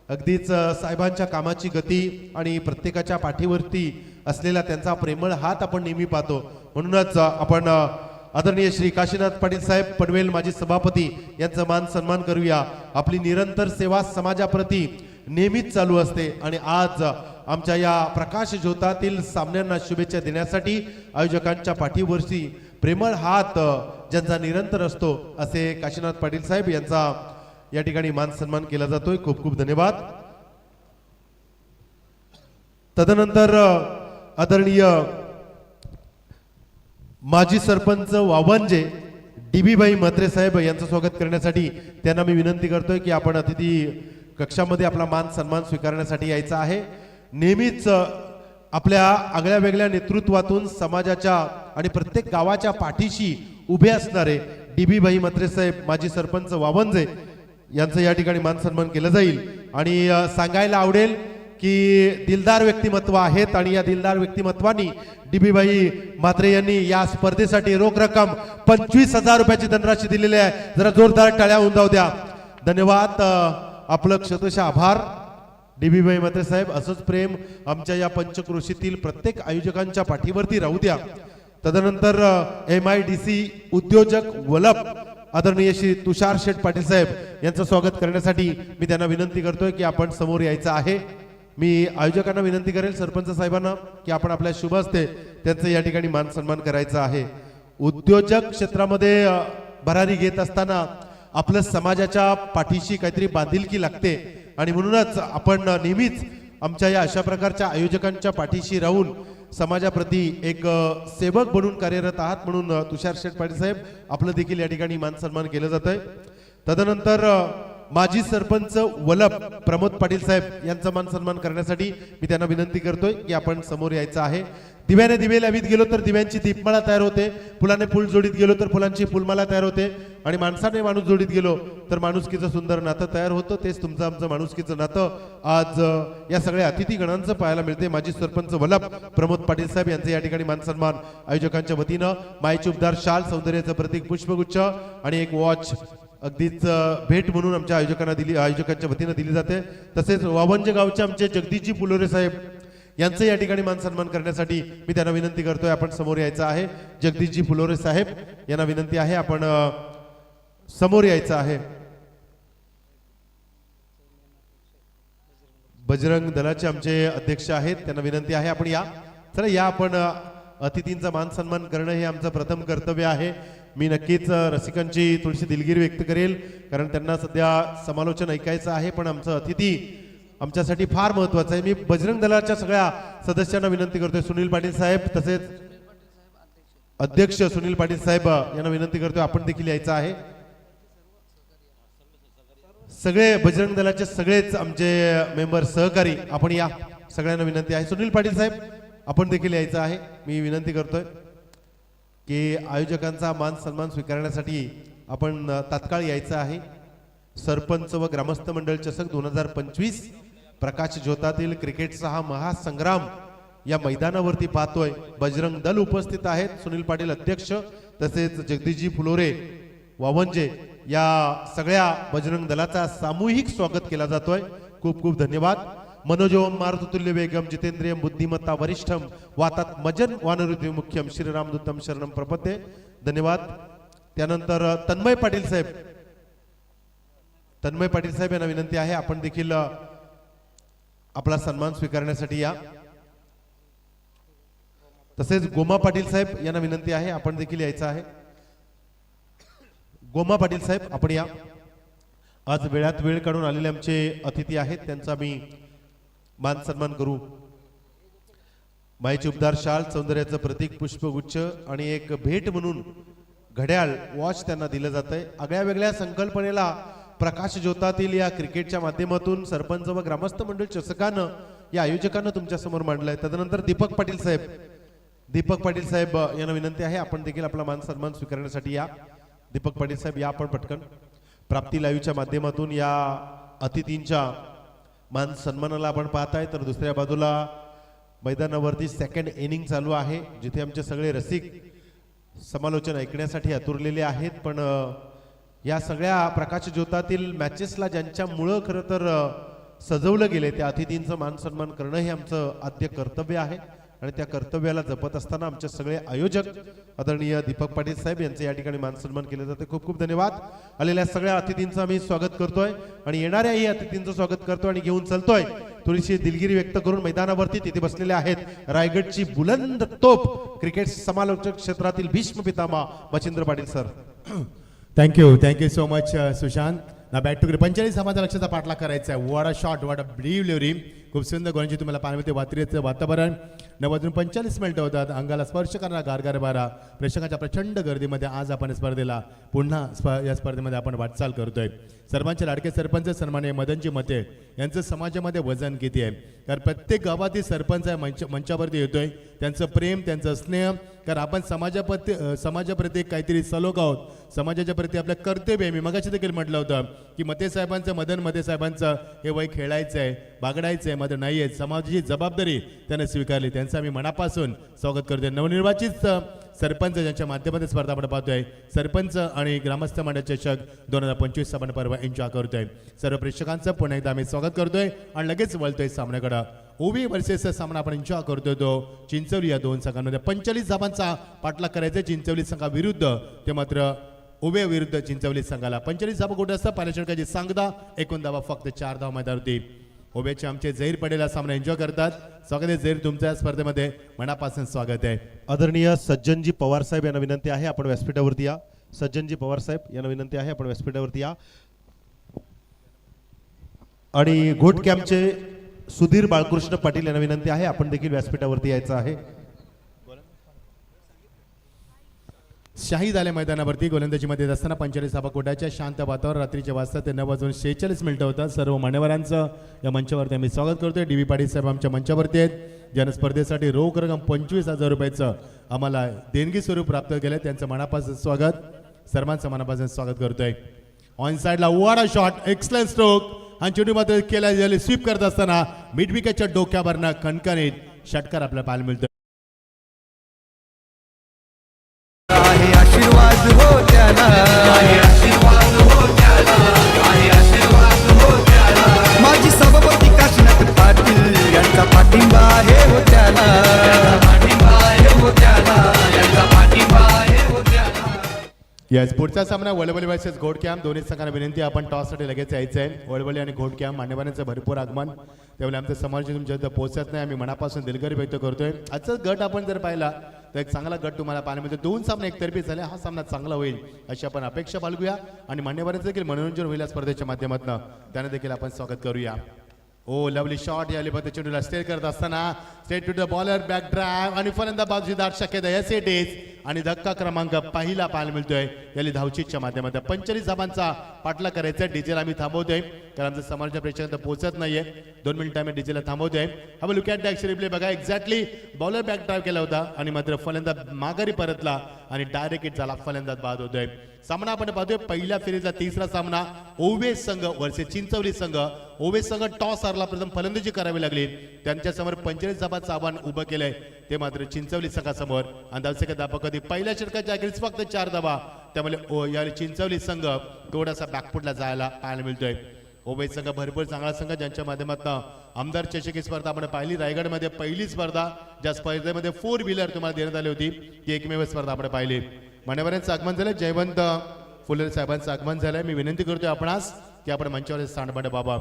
अगदीच साहेबांच्या कामाची गती आणि प्रत्येकाच्या पाठीवरती असलेला त्यांचा प्रेमळ हात आपण नेहमी पाहतो. म्हणूनच आपण आदरणीय श्री काशीनाथ पाटील साहेब पनवेल माजी सभापती यांचा मान सन्मान करूया. आपली निरंतर सेवा समाजाप्रती नेहमीच चालू असते आणि आज आमच्या या प्रकाश ज्योतातील सामन्यांना शुभेच्छा देण्यासाठी आयोजकांच्या पाठीवरती प्रेमळ हात ज्यांचा निरंतर असतो असे काशीनाथ पाटील साहेब यांचा या ठिकाणी मान सन्मान केला जातोय. खूप खूप धन्यवाद. तदनंतर आदरणीय माजी सरपंच वावंजे DB भाई म्हात्रे साहेब यांचं स्वागत करण्यासाठी त्यांना मी विनंती करतोय की आपण अतिथी कक्षामध्ये आपला मान सन्मान स्वीकारण्यासाठी यायचा आहे. नेहमीच आपल्या आगळ्या वेगळ्या नेतृत्वातून समाजाच्या आणि प्रत्येक गावाच्या पाठीशी उभे असणारे DB भाई म्हात्रे साहेब माजी सरपंच वावंजे यांचं या ठिकाणी मान सन्मान केलं जाईल. आणि सांगायला आवडेल की दिलदार व्यक्तिमत्व आहेत आणि या दिलदार व्यक्तिमत्वानी DB भाई म्हात्रे यांनी या स्पर्धेसाठी रोख रक्कम 25,000 रुपयाची धनराशी दिलेली आहे. जरा जोरदार टाळ्या होऊन जाऊ द्या. धन्यवाद. आपलं क्षतशः आभार DB भाई म्हात्रे साहेब. असंच प्रेम आमच्या या पंचक्रोशीतील प्रत्येक आयोजकांच्या पाठीवरती राहू द्या. तदनंतर MIDC उद्योजक वलप आदरणीय श्री तुषार शेठ पाटील साहेब यांचं स्वागत करण्यासाठी मी त्यांना विनंती करतोय की आपण समोर यायचं आहे. मी आयोजकांना विनंती करेल सरपंच साहेबांना की आपण आपल्या शुभ हस्ते त्यांचं या ठिकाणी मान सन्मान करायचा आहे. उद्योजक क्षेत्रामध्ये भरारी घेत असताना आपलं समाजाच्या पाठीशी काहीतरी बांधिलकी लागते आणि म्हणूनच आपण नेहमीच आमच्या या अशा प्रकारच्या आयोजकांच्या पाठीशी राहून समाजाप्रती एक सेवक बनून कार्यरत आहात. म्हणून तुषार शेठ पाटील साहेब आपलं देखील या ठिकाणी मान सन्मान केलं जात आहे. तदनंतर माजी सरपंच वलप प्रमोद पाटील साहेब यांचा मान सन्मान करण्यासाठी मी त्यांना विनंती करतोय की आपण समोर यायचं आहे. दिव्याने दिवे लावीत गेलो तर दिव्यांची दीपमाळा तयार होते, फुलाने फुल जोडीत गेलो तर फुलांची फुलमाला तयार होते आणि माणसाने माणूस जोडीत गेलो तर माणुसकीचं सुंदर नातं तयार होतं. तेच तुमचं आमचं माणुसकीचं नातं आज या सगळ्या अतिथी गणांचं पाहायला मिळते. माजी सरपंच वलप प्रमोद पाटील साहेब यांचं या ठिकाणी मान सन्मान आयोजकांच्या वतीनं मायची उपदार शाल, सौंदर्याचं प्रतीक पुष्पगुच्छ आणि एक वॉच अगदीच भेट म्हणून आमच्या आयोजकांच्या वतीनं दिली जाते. तसेच वावंजे गावचे आमचे जगदीशजी फुलोरे साहेब यांचं या ठिकाणी मान सन्मान करण्यासाठी मी त्यांना विनंती करतोय आपण समोर यायचं आहे. जगदीशजी फुलोरे साहेब यांना विनंती आहे आपण समोर यायचं आहे. बजरंग दलाचे आमचे अध्यक्ष आहेत त्यांना विनंती आहे आपण या. चला या आपण अतिथींचा मान सन्मान करणं हे आमचं प्रथम कर्तव्य आहे. मी नक्कीच रसिकांची थोडीशी दिलगिरी व्यक्त करेल कारण त्यांना सध्या समालोचन ऐकायचं आहे. पण आमचं अतिथी आमच्यासाठी फार महत्वाचं आहे. मी बजरंग दलाच्या सगळ्या सदस्यांना विनंती करतोय, सुनील पाटील साहेब तसेच अध्यक्ष सुनील पाटील साहेब यांना विनंती करतोय आपण देखील यायचं आहे. सगळे बजरंग दलाचे सगळेच आमचे मेंबर सहकारी आपण या. सगळ्यांना विनंती आहे. सुनील पाटील साहेब आपण देखील यायचं आहे. मी विनंती करतोय की आयोजकांचा मान सन्मान स्वीकारण्यासाठी आपण तात्काळ यायचं आहे. सरपंच व ग्रामस्थ मंडळ चषक 2025 प्रकाश ज्योतातील क्रिकेटचा हा महासंग्राम या मैदानावरती पाहतोय. बजरंग दल उपस्थित आहेत. सुनील पाटील अध्यक्ष तसेच जगदीशजी फुलोरे वावंजे या सगळ्या बजरंग दलाचा सामूहिक स्वागत केला जातोय. खूप खूप धन्यवाद. मनोजोम मारुतुल्य वेगम जितेंद्रियम बुद्धिमत्ता वरिष्ठम वातात मजन वानरुति मुख्यम श्रीरामदूतम शरणम प्रपद्ये. धन्यवाद. त्यानंतर तन्मय पाटील साहेब यांना विनंती आहे आपण देखील आपला सन्मान स्वीकारण्यासाठी या. तसेच गोमा पाटील साहेब यांना विनंती आहे आपण देखील यायचं आहे. गोमा पाटील साहेब आपण या. आज वेळात वेळ काढून आलेले आमचे अतिथी आहेत त्यांचा मी मान सन्मान करू. मायची उपदार शाल, सौंदर्याचं प्रतीक पुष्पगुच्छ आणि एक भेट म्हणून घड्याळ वॉच त्यांना दिलं जात आहे. आगळ्या वेगळ्या संकल्पनेला प्रकाश ज्योतातील या क्रिकेटच्या माध्यमातून सरपंच व ग्रामस्थ मंडळ चषकानं या आयोजकांना तुमच्या समोर मांडलंय. तदनंतर दीपक पाटील साहेब यांना विनंती आहे आपण देखील आपला मान सन्मान स्वीकारण्यासाठी या. दीपक पाटील साहेब या आपण पटकन. प्राप्ती लाईव्हच्या माध्यमातून या अतिथींच्या मान सन्मानाला आपण पाहताय. तर दुसऱ्या बाजूला मैदानावरती सेकंड इनिंग चालू आहे जिथे आमचे सगळे रसिक समालोचन ऐकण्यासाठी आतुरलेले आहेत. पण या सगळ्या प्रकाशज्योतातील मॅचेसला ज्यांच्यामुळं खरं तर सजवलं गेले त्या अतिथींचं मान सन्मान करणं हे आमचं आद्य कर्तव्य आहे. आणि त्या कर्तव्याला जपत असताना आमचे सगळे आयोजक आदरणीय दीपक पाटील साहेब यांचे या ठिकाणी मान सन्मान केले जाते. खूप खूप धन्यवाद. आलेल्या सगळ्या अतिथींचं आम्ही स्वागत करतोय आणि येणाऱ्याही अतिथींचं स्वागत करतोय आणि घेऊन चलतोय. थोडीशी दिलगिरी व्यक्त करून मैदानावरती तिथे बसलेले आहेत रायगडची बुलंद तोप क्रिकेट समालोचक क्षेत्रातील Bhishma Pitamah Machhindra Patil sir. Thank you so much Sushant. ना बॅट टू 45 धावांचा लक्षाचा पाठलाग करायचा आहे. What a shot, what a delivery. खूप सुंदर गोलांची तुम्हाला पाहायला मिळते. वात्रीचं वातावरण 9:45 होतात. अंगाला स्पर्श करणारा गारगार बारा. प्रेक्षकांच्या प्रचंड गर्दीमध्ये आज आपण स्पर्धेला पुन्हा या स्पर्धेमध्ये आपण वाटचाल करतोय. सर्वांचे लाडके सरपंच सन्माननीय मदनजी मते यांचं समाजामध्ये वजन किती आहे. कारण प्रत्येक गावातील सरपंच मंचावरती येतोय. त्यांचं प्रेम, त्यांचं स्नेह, कारण आपण समाजाप्रती काहीतरी सलोख आहोत. समाजाच्या प्रती आपलं कर्तव्य आहे. मी मगाशी देखील म्हटलं होतं की मते साहेबांचं, मदन मते साहेबांचं हे वय खेळायचं आहे, बागडायचं आहे, मात्र नाही आहे. समाजाची जबाबदारी त्यानं स्वीकारली. त्यांचं आम्ही मनापासून स्वागत करतोय. नवनिर्वाचित सरपंच ज्यांच्या माध्यमातून स्पर्धा आपण पाहतोय. सरपंच आणि ग्रामस्थ मंडळ चषक 2025 आपण पर्व एन्जॉय करतोय. सर्व प्रेक्षकांचं पुन्हा एकदा आम्ही स्वागत करतोय आणि लगेच वळतोय सामन्याकडं. ओवी वर्सेस सामना आपण एन्जॉय करतोय. तो चिंचवली या दोन संघांमध्ये 45 धावांचा पाठलाग करायचा चिंचवली संघाविरुद्ध. ते मात्र उभे विरुद्ध चिंचवली संघाला 45 धावा कुठे असतात. पहिल्या षटकाची सांगता 1 धावा फक्त 4 धावा मैदानावरती. उभेचे आमचे झैर पडेल सामना एन्जॉय करतात. स्वागत आहे झैर, तुमच्या स्पर्धेमध्ये मनापासून स्वागत आहे. आदरणीय सज्जनजी पवार साहेब यांना विनंती आहे आपण व्यासपीठावरती या. सज्जनजी पवार साहेब यांना विनंती आहे आपण व्यासपीठावरती या. आणि घोट कॅम्पचे सुधीर बाळकृष्ण पाटील यांना विनंती आहे आपण देखील व्यासपीठावरती यायचं आहे. शाही झाले मैदानावरती. गोलंदाजीमध्ये येत असताना 45 धावा कोटाच्या शांत वातावरण. रात्रीच्या वाजता ते 9:46 होतात. सर्व मान्यवरांचं या मंचावरती आम्ही स्वागत करतोय. डी व्ही पाटील साहेब आमच्या मंचावरती आहेत. ज्यानं स्पर्धेसाठी रोख रक्कम 25,000 रुपयाचं आम्हाला देणगी स्वरूप प्राप्त केलं. त्यांचं मनापासून स्वागत, सर्वांचं मनापासून स्वागत करतोय. ऑन साइडला what a shot, excellent stroke. आणि चेंडू मात्र केला गेले स्वीप करत असताना मिड विकेटच्या डोक्यावरनं खणखणीत षटकार आपल्याला पाहायला मिळतो. आशीर्वाद हो त्याला, माझी सभापती काशीनाथ पाटील यांचा पाठिंबा आहे हो त्याला. यस, पुढचा सामना वळवली वर्सेस घोट कॅम्प. दोन्ही संघांना विनंती आपण टॉससाठी लगेच यायचं आहे. वळवली आणि घोट कॅम्प मान्यवरांचं भरपूर आगमन. त्यावेळी आमचं समाज तुमच्या इथं पोहोचत नाही. आम्ही मनापासून दिलगिरी व्यक्त करतोय. आजचा गट आपण जर पाहिला तर एक चांगला गट तुम्हाला पाहायला मिळतो. 2 सामने एकतर्फी झाले. हा सामना चांगला होईल अशी आपण अपेक्षा बाळगूया आणि मान्यवरांचं देखील मनोरंजन होईल या स्पर्धेच्या माध्यमातून. त्यांना देखील आपण स्वागत करूया. ओ लवली शॉट या लिबत चेंडूला स्टेल करत असताना straight to the bowler, back drive आणि फलंदाज बाजूदार शक्यता एस इट इज. आणि धक्का क्रमांक पहिला पाहायला मिळतोय याली धावचीच्या माध्यमातून. 45 धावांचा पाठलाग करायचा. डीजेला आम्ही थांबवतोय कारण आमचं समाजाच्या प्रेक्षकांना पोहोचत नाहीये. 2 मिनिट आम्ही डीजेला थांबवतोय. हा लुक ॲट द रिप्ले बघा. एक्झॅक्टली बॉलर बॅक ड्राइव्ह केला होता आणि मात्र फलंदाज माघारी परतला आणि डायरेक्ट हिट झाला. फलंदाज बाद होतोय. सामना आपण पाहतोय पहिल्या फेरीचा तिसरा सामना ओवे संघ वर्सेस चिंचवली संघ. ओवे संघ टॉस हारला, प्रथम फलंदाजी करावी लागली. त्यांच्यासमोर 45 धावांचं आव्हान उभं केलंय. ते मात्र चिंचवली संघासमोर अंदाजे दाबकधी पहिल्या षटकाच्या अखेरीस फक्त 4 धावा. त्यामुळे या चिंचवली संघ थोडासा बॅकफुटला जायला पाहायला मिळतोय. ओवे संघ भरपूर चांगला संघ ज्यांच्या माध्यमातून आमदार चषकी स्पर्धा आपण पाहिली. रायगडमध्ये पहिली स्पर्धा ज्या स्पर्धेमध्ये 4 व्हीलर तुम्हाला देण्यात आली होती ती एकमेव स्पर्धा आपण पाहिली. मान्यवरांचं आगमन झालं. जयवंत फुले साहेबांचं आगमन झालंय. मी विनंती करतोय आपणास की आपण मंचावर स्थान बाबा.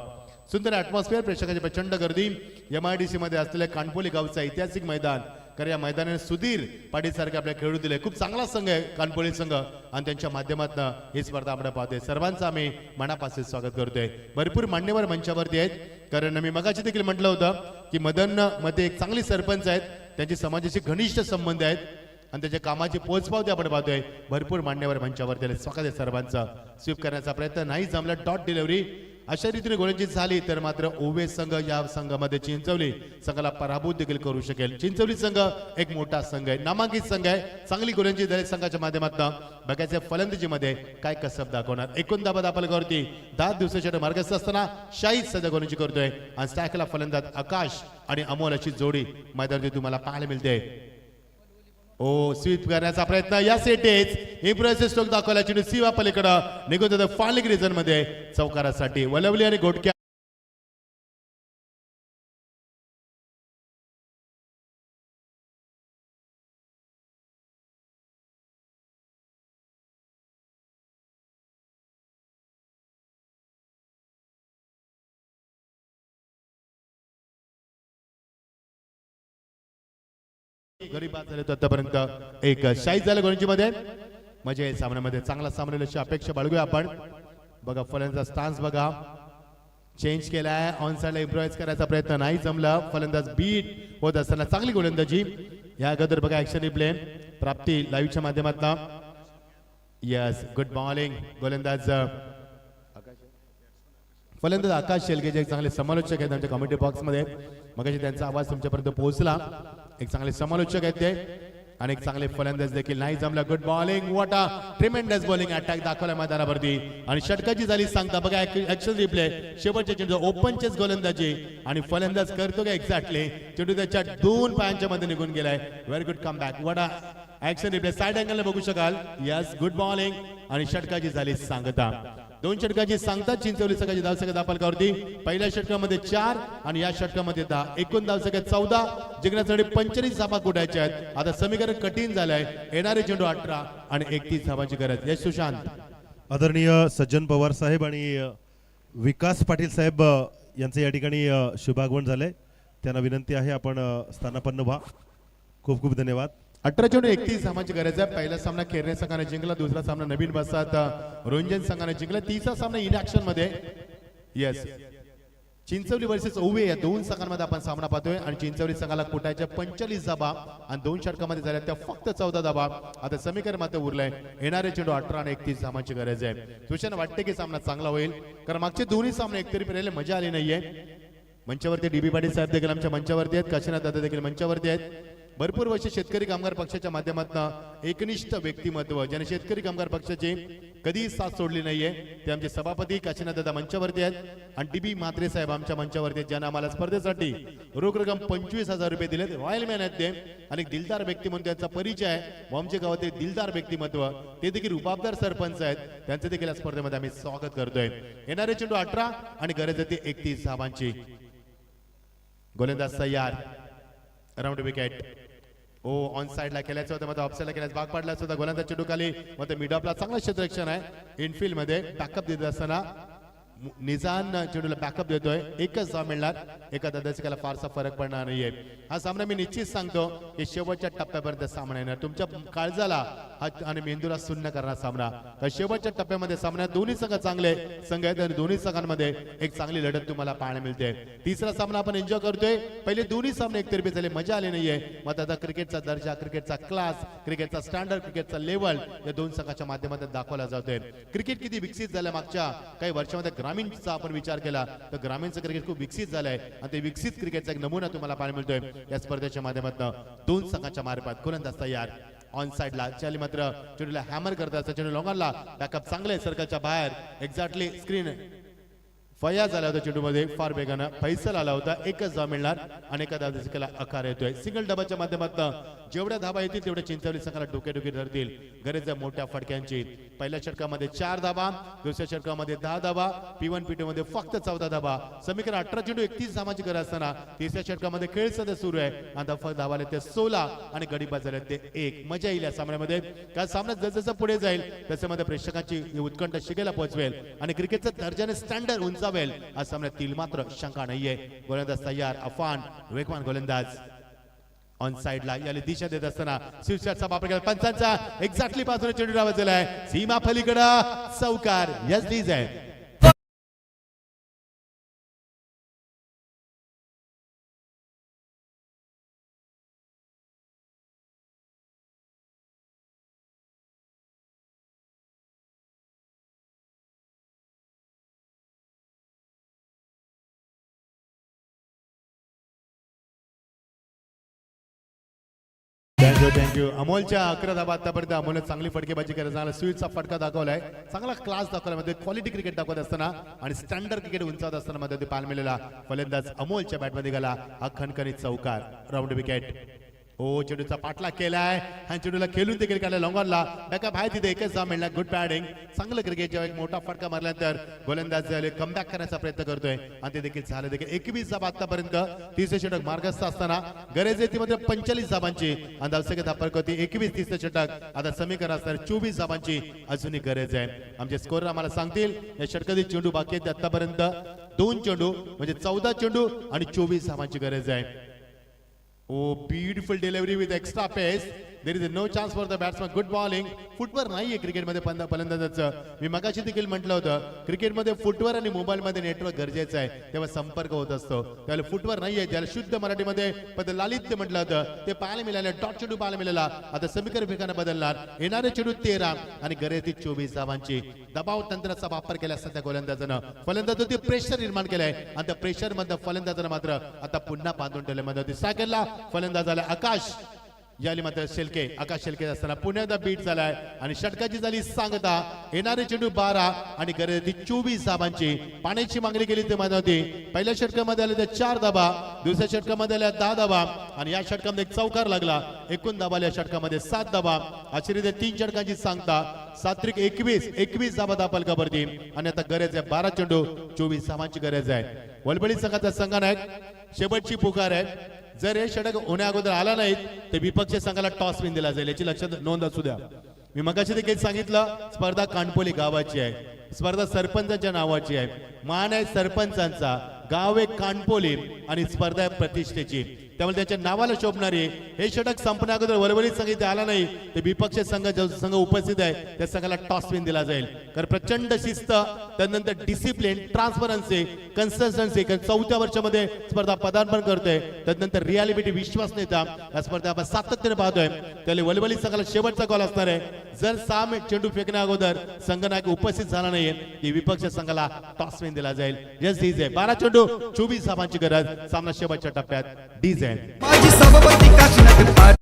सुंदर ॲटमॉस्फिअर, प्रेक्षकांची प्रचंड गर्दी. MIDC मध्ये असलेल्या कानपोली गावचं ऐतिहासिक मैदान. कारण या मैदानाने सुधीर पाटील सारखे आपल्याला खेळू दिले. खूप चांगला संघ आहे कानपोली संघ आणि त्यांच्या माध्यमातून ही स्पर्धा आपण पाहतोय. सर्वांचं आम्ही मनापासून स्वागत करतोय. भरपूर मान्यवर मंचावरती आहेत. कारण मी मगाशी देखील म्हटलं होतं की मदन मध्ये एक चांगली सरपंच आहेत. त्यांची समाजाशी घनिष्ठ संबंध आहेत आणि त्याच्या कामाची पोचपावती आपण पाहतोय. भरपूर मान्यवर मंचावरती आले. स्वागत आहे सर्वांचं. स्वीप करण्याचा प्रयत्न नाही जमला. डॉट डिलिव्हरी अशा रीतीने गोलंदाजी झाली तर मात्र ओवे संघ या संघामध्ये चिंचवली संघाला पराभूत देखील करू शकेल. चिंचवली संघ एक मोठा संघ आहे, नामांकित संघ आहे. चांगली गोलंदाजी झाली संघाच्या माध्यमातून. बघायचे फलंदाजीमध्ये काय कसब दाखवणार. 19 आपल्यावरती 10 दिवसाच्या मार्गस्थ असताना शाहीद सध्या गोलंदाजी करतोय आणि स्टॅकला फलंदाज आकाश आणि अमोल अशी जोडी मैदानात तुम्हाला पाहायला मिळते. ओ स्वीप करण्याचा प्रयत्न या सेटेच इम्प्रेसिव्ह स्ट्रोक दाखवला. चेंडू सीमा पलीकडे निघून जातो फायनल रिझन मध्ये चौकारासाठी. वलवली आणि घोटक्या घरी बाद झाले तर आतापर्यंत एक शाहीद झालं गोलंदाजी मध्ये. मजा येईल सामन्यामध्ये, चांगला सामना अशी अपेक्षा बाळगूया आपण. बघा फलंदाज स्टान्स बघा चेंज केलाय. ऑन साइडला इम्प्रोवाइज करायचा प्रयत्न नाही जमला. फलंदाज बीट होत असताना चांगली गोलंदाजी या अगोदर बघा ऍक्शन रिप्ले प्राप्ती लाईव्हच्या माध्यमातून. Yes good bowling. गोलंदाज फलंदाज आकाश शेलके जे एक चांगले समालोचक आहेत आमच्या कमेंट्री बॉक्स मध्ये. मगाशी त्यांचा आवाज तुमच्यापर्यंत पोहोचला. एक चांगले समालोचक आहेत ते आणि एक चांगले फलंदाज देखील. नाही जमला. Good bowling. What a tremendous bowling attack दाखवला मैदानावरती आणि षटकाची झाली सांगता. बघा ऍक्शन रिप्ले शेवटचे चेंडू ओपन चेस गोलंदाजी आणि फलंदाज करतो का एक्झॅक्टली. चेंडू त्याच्या 2 पायांच्या मध्ये निघून गेलाय. Very good come back. What a action replay side angle बघू शकाल. यस गुड बॉलिंग आणि षटकाची झाली सांगता. 2 षटकाची सांगता. चिंचवली संघाची धावसंख्या दाखवली. पहिल्या षटकामध्ये 4 आणि या षटकामध्ये 10. एकूण धावसंख्या 14. जिंकण्यासाठी 45 धावा कुठायच्या आहेत. आता समीकरण कठीण झालंय. येणारे चेंडू 18 आणि 31 धावांची गरज. यश सुशांत. आदरणीय सज्जन पवार साहेब आणि विकास पाटील साहेब यांचे या ठिकाणी शुभागमन झाले. त्यांना विनंती आहे आपण स्थानापन्न व्हा. खूप खूप धन्यवाद. 18 चेंडू 31 धावांची गरज आहे. पहिला सामना खेरणे संघाने जिंकला. दुसरा सामना नवीन बसात रोंजन संघाने जिंकला. तिसरा सामना इनॅक्शन मध्ये यस चिंचवली वर्सेस ओवे या 2 संघांमध्ये आपण सामना पाहतोय आणि चिंचवली संघाला कुटायच्या 45 धावा आणि 2 षटकामध्ये झाल्या त्या फक्त 14 धावा. आता समीकरण मात्र उरलंय. येणारे चेंडू 18 आणि 31 धावांची गरज आहे. तुझ्यानं वाटते की सामना चांगला होईल कारण मागचे दोन्ही सामने एकतरी राहिले, मजा आली नाहीये. मंचावरती डीबी पाटील साहेब देखील आमच्या मंचावरती आहेत. काशीनाथ दादा देखील मंचावरती आहेत. भरपूर वर्ष शेतकरी कामगार पक्षाच्या माध्यमातून एकनिष्ठ व्यक्तिमत्व ज्याने शेतकरी कामगार पक्षाची कधीही साथ सोडली नाहीये ते आमचे सभापती काशीनाथ दादा मंचावरती आहेत आणि टीबी म्हात्रे साहेब आमच्या मंचावरती आहेत ज्यांना आम्हाला स्पर्धेसाठी रोख रक्कम 25,000 रुपये दिलेत. रॉयल मॅन आहेत ते आणि दिलदार व्यक्तिमत्व त्यांचा परिचय आहे. आमच्या गावातील दिलदार व्यक्तिमत्व ते देखील रुबाबदार सरपंच आहेत. त्यांचे देखील या स्पर्धेमध्ये आम्ही स्वागत करतोय. येणारे चेंडू 18 आणि गरज आहे 31 धावांची. गोलंदाज तयार. Round wicket. ओ ऑन साइडला केल्याचं होतं मग ऑफ साइडला केल्यास भाग पाडला होता. गोलंदाज चेंडू खाली मग मिड ऑफला चांगला क्षेत्ररक्षण आहे. इनफिल्ड मध्ये बॅकअप देत असताना निजान चेंडूला बॅकअप देतोय. एकच धाव मिळणार. एका दर्शकाला फारसा फरक पडणार नाहीये. हा सामना मी निश्चित सांगतो की शेवटच्या टप्प्यापर्यंत सामना येणार. तुमच्या काळजाला आणि मेंदूला सुन्न करणार सामना. तर शेवटच्या टप्प्यामध्ये सामन्यात दोन्ही संघ चांगले संघ आहेत आणि दोन्ही संघांमध्ये एक चांगली लढत तुम्हाला पाहायला मिळते. तिसरा सामना आपण एन्जॉय करतोय. पहिले दोन्ही सामने एकतर्फी झाले, मजा आली नाहीये. मग आता क्रिकेटचा दर्जा, क्रिकेटचा क्लास, क्रिकेटचा स्टँडर्ड, क्रिकेटचा लेवल या 2 संघाच्या माध्यमातून दाखवला जातोय. क्रिकेट किती विकसित झालं मागच्या काही वर्षामध्ये. ग्रामीणचा आपण विचार केला तर ग्रामीणचं क्रिकेट खूप विकसित झालंय आणि ते विकसित क्रिकेटचा एक नमुना तुम्हाला पाहायला मिळतोय या स्पर्धेच्या माध्यमातून. 2 संघाच्या मार्फत गोलंदाज तयार. ऑन साइडला चाली मात्र चेंडूला हॅमर करतात. चेंडू लॉंगरला बॅकअप चांगले सर्कलच्या बाहेर एक्झॅक्टली स्क्रीन फयाज आला होता. चेंडू मध्ये फार वेगानं फैसल आला होता. एकच धाव मिळणार आणि एका धावेला आकार येतोय. सिंगल डबाच्या माध्यमातून जेवढ्या धावा येतील तेवढ्या चिंचवली संघाला डोके धरतील. गरज आहे मोठ्या फटक्यांची. पहिल्या षटकामध्ये 4 धावा, दुसऱ्या षटकामध्ये 10 धावा, P1 P2 मध्ये फक्त 14 धावा. समीकरण 18 चेंडू 31 धावांची गरज असताना तिसऱ्या षटकामध्ये खेळ सध्या सुरू आहे आणि फक्त धावाले ते 16 आणि गडी बाद झाले ते 1. मजा येईल या सामन्यामध्ये. कारण सामना जसं पुढे जाईल त्याच्यामध्ये प्रेक्षकांची उत्कंठ शिगेला पोहोचवेल आणि क्रिकेटचा दर्जाने स्टँडर्ड उंचावेल. आज सामन्यातील मात्र शंका नाहीये. गोलंदाज तयार. अफान वेगवान गोलंदाज ऑन साइडला याला दिशा देत असताना शिवशाचा वापर केला. पंचांचा एक्झॅक्टली बाजूने चेंडू डावाजला आहे. सीमा पलीकडे चौकार. यस प्लीज आहे. थँक्यू. अमोलच्या 11 धावा आतापर्यंत अमोलने चांगली फटकेबाजी केली, चांगला स्वीटचा फटका दाखवलाय, चांगला क्लास दाखवला मध्ये क्वालिटी क्रिकेट दाखवत असताना आणि स्टँडर्ड क्रिकेट उंचावत असताना मध्ये पाल मिळालेला फलंदाज अमोलच्या बॅटमध्ये गेला हा खणखणीत चौकार. Round wicket. ओ चेंडूचा पाठला केलाय हा चेंडूला खेळून देखील काढला लॉंगॉनला बॅकअप आहे तिथे एकच धाव मिळणार. गुड बॅटिंग, चांगलं क्रिकेट. जेव्हा एक मोठा फटका मारल्यानंतर गोलंदाज कमबॅक करण्याचा प्रयत्न करतोय आणि ते देखील झालं. देखील 21 धावा आतापर्यंत 30 षटक मार्गस्थ असताना गरज आहे ती मात्र 45 धावांची आणि धावसंख्या धापक होती 21. 30 षटक आता समीकरण असणार 24 धावांची अजूनही गरज आहे. आमचे स्कोर आम्हाला सांगतील या षटकातील चेंडू बाकी आहेत आतापर्यंत 2 चेंडू म्हणजे 14 चेंडू आणि 24 धावांची गरज आहे. Oh, beautiful delivery with extra pace. There is no chance for the batsman. Good bowling. फुटवर नाहीये क्रिकेटमध्ये फलंदाजाचं. मी मगाशी देखील म्हटलं होतं क्रिकेटमध्ये फुटवर आणि मोबाईलमध्ये नेटवर्क गरजेचं आहे, तेव्हा संपर्क होत असतो. त्याला फुटवर नाहीये, ज्याला शुद्ध मराठीमध्ये पद लालित्य म्हटलं होतं ते पाहायला मिळालं. डॉट चेंडू पाहायला मिळाला. आता समीकरण वेगाने बदलणार. येणारे चेंडू 13 आणि गरजेची 24 धावांची. दबाव तंत्राचा वापर केला सध्या गोलंदाजानं. फलंदाजाने प्रेशर निर्माण केलंय आणि त्या प्रेशर मध्ये फलंदाजानं मात्र आता पुन्हा बांधून ठेवल्यामध्ये होती. सेकंडला फलंदाजाला आकाश याली मात्र शेलके, आकाश शेलके असताना पुण्याचा बीट झालाय आणि षटकाची झाली सांगता. येणारे चेंडू 12 आणि गरजेची 24 धावांची. पाण्याची मागणी केली ते मध्ये होती. पहिल्या षटकामध्ये आले तर 4 धाबा, दुसऱ्या षटकामध्ये आल्या 10 धाबा आणि या षटकामध्ये एक चौकार लागला. एकूण धाबा या षटकामध्ये 7 धाबा. अशी 3 षटकांची सांगता. 7 21 धाबा दापलकावरती आणि आता गरज आहे 12 चेंडू 24 धावांची गरज आहे. वलबळी संघाचा संघनायक शेवटची पुकार आहे. जर हे षटक होण्या अगोदर आला नाही तर विपक्ष संघाला टॉस विन दिला जाईल, याची लक्षात नोंद असू द्या. मी मगाशी देखील सांगितलं स्पर्धा कानपोली गावाची आहे, स्पर्धा सरपंचाच्या नावाची आहे. मान आहे सरपंचांचा, गाव आहे कानपोली आणि स्पर्धा आहे प्रतिष्ठेची, त्यामुळे त्याच्या नावाला शोभणारी हे षटक संपण्या अगोदर वरवरीत संघ इथे आला नाही तर विपक्ष संघ उपस्थित आहे त्या संघाला टॉस विन दिला जाईल. कारण प्रचंड शिस्त, त्यानंतर डिसिप्लिन, ट्रान्सपरन्सी, कन्सिस्टन्सी, कारण 4थ्या वर्षामध्ये स्पर्धा पदार्पण करतोय, त्यानंतर रियालिटी, विश्वासनीयता या स्पर्धा आपण सातत्याने पाहतोय. त्याला वलवली संघाला शेवटचा कॉल असणार आहे. जर 6 चेंडू फेकण्या अगोदर संघनायक उपस्थित झाला नाहीये की विपक्ष संघाला टॉस विन दिला जाईल. जस्ट डीज आहे 12 चेंडू 24 धावांची गरज. सामना शेवटच्या टप्प्यात. डीज आहे माझी सभापती काशीनाथ पाटील.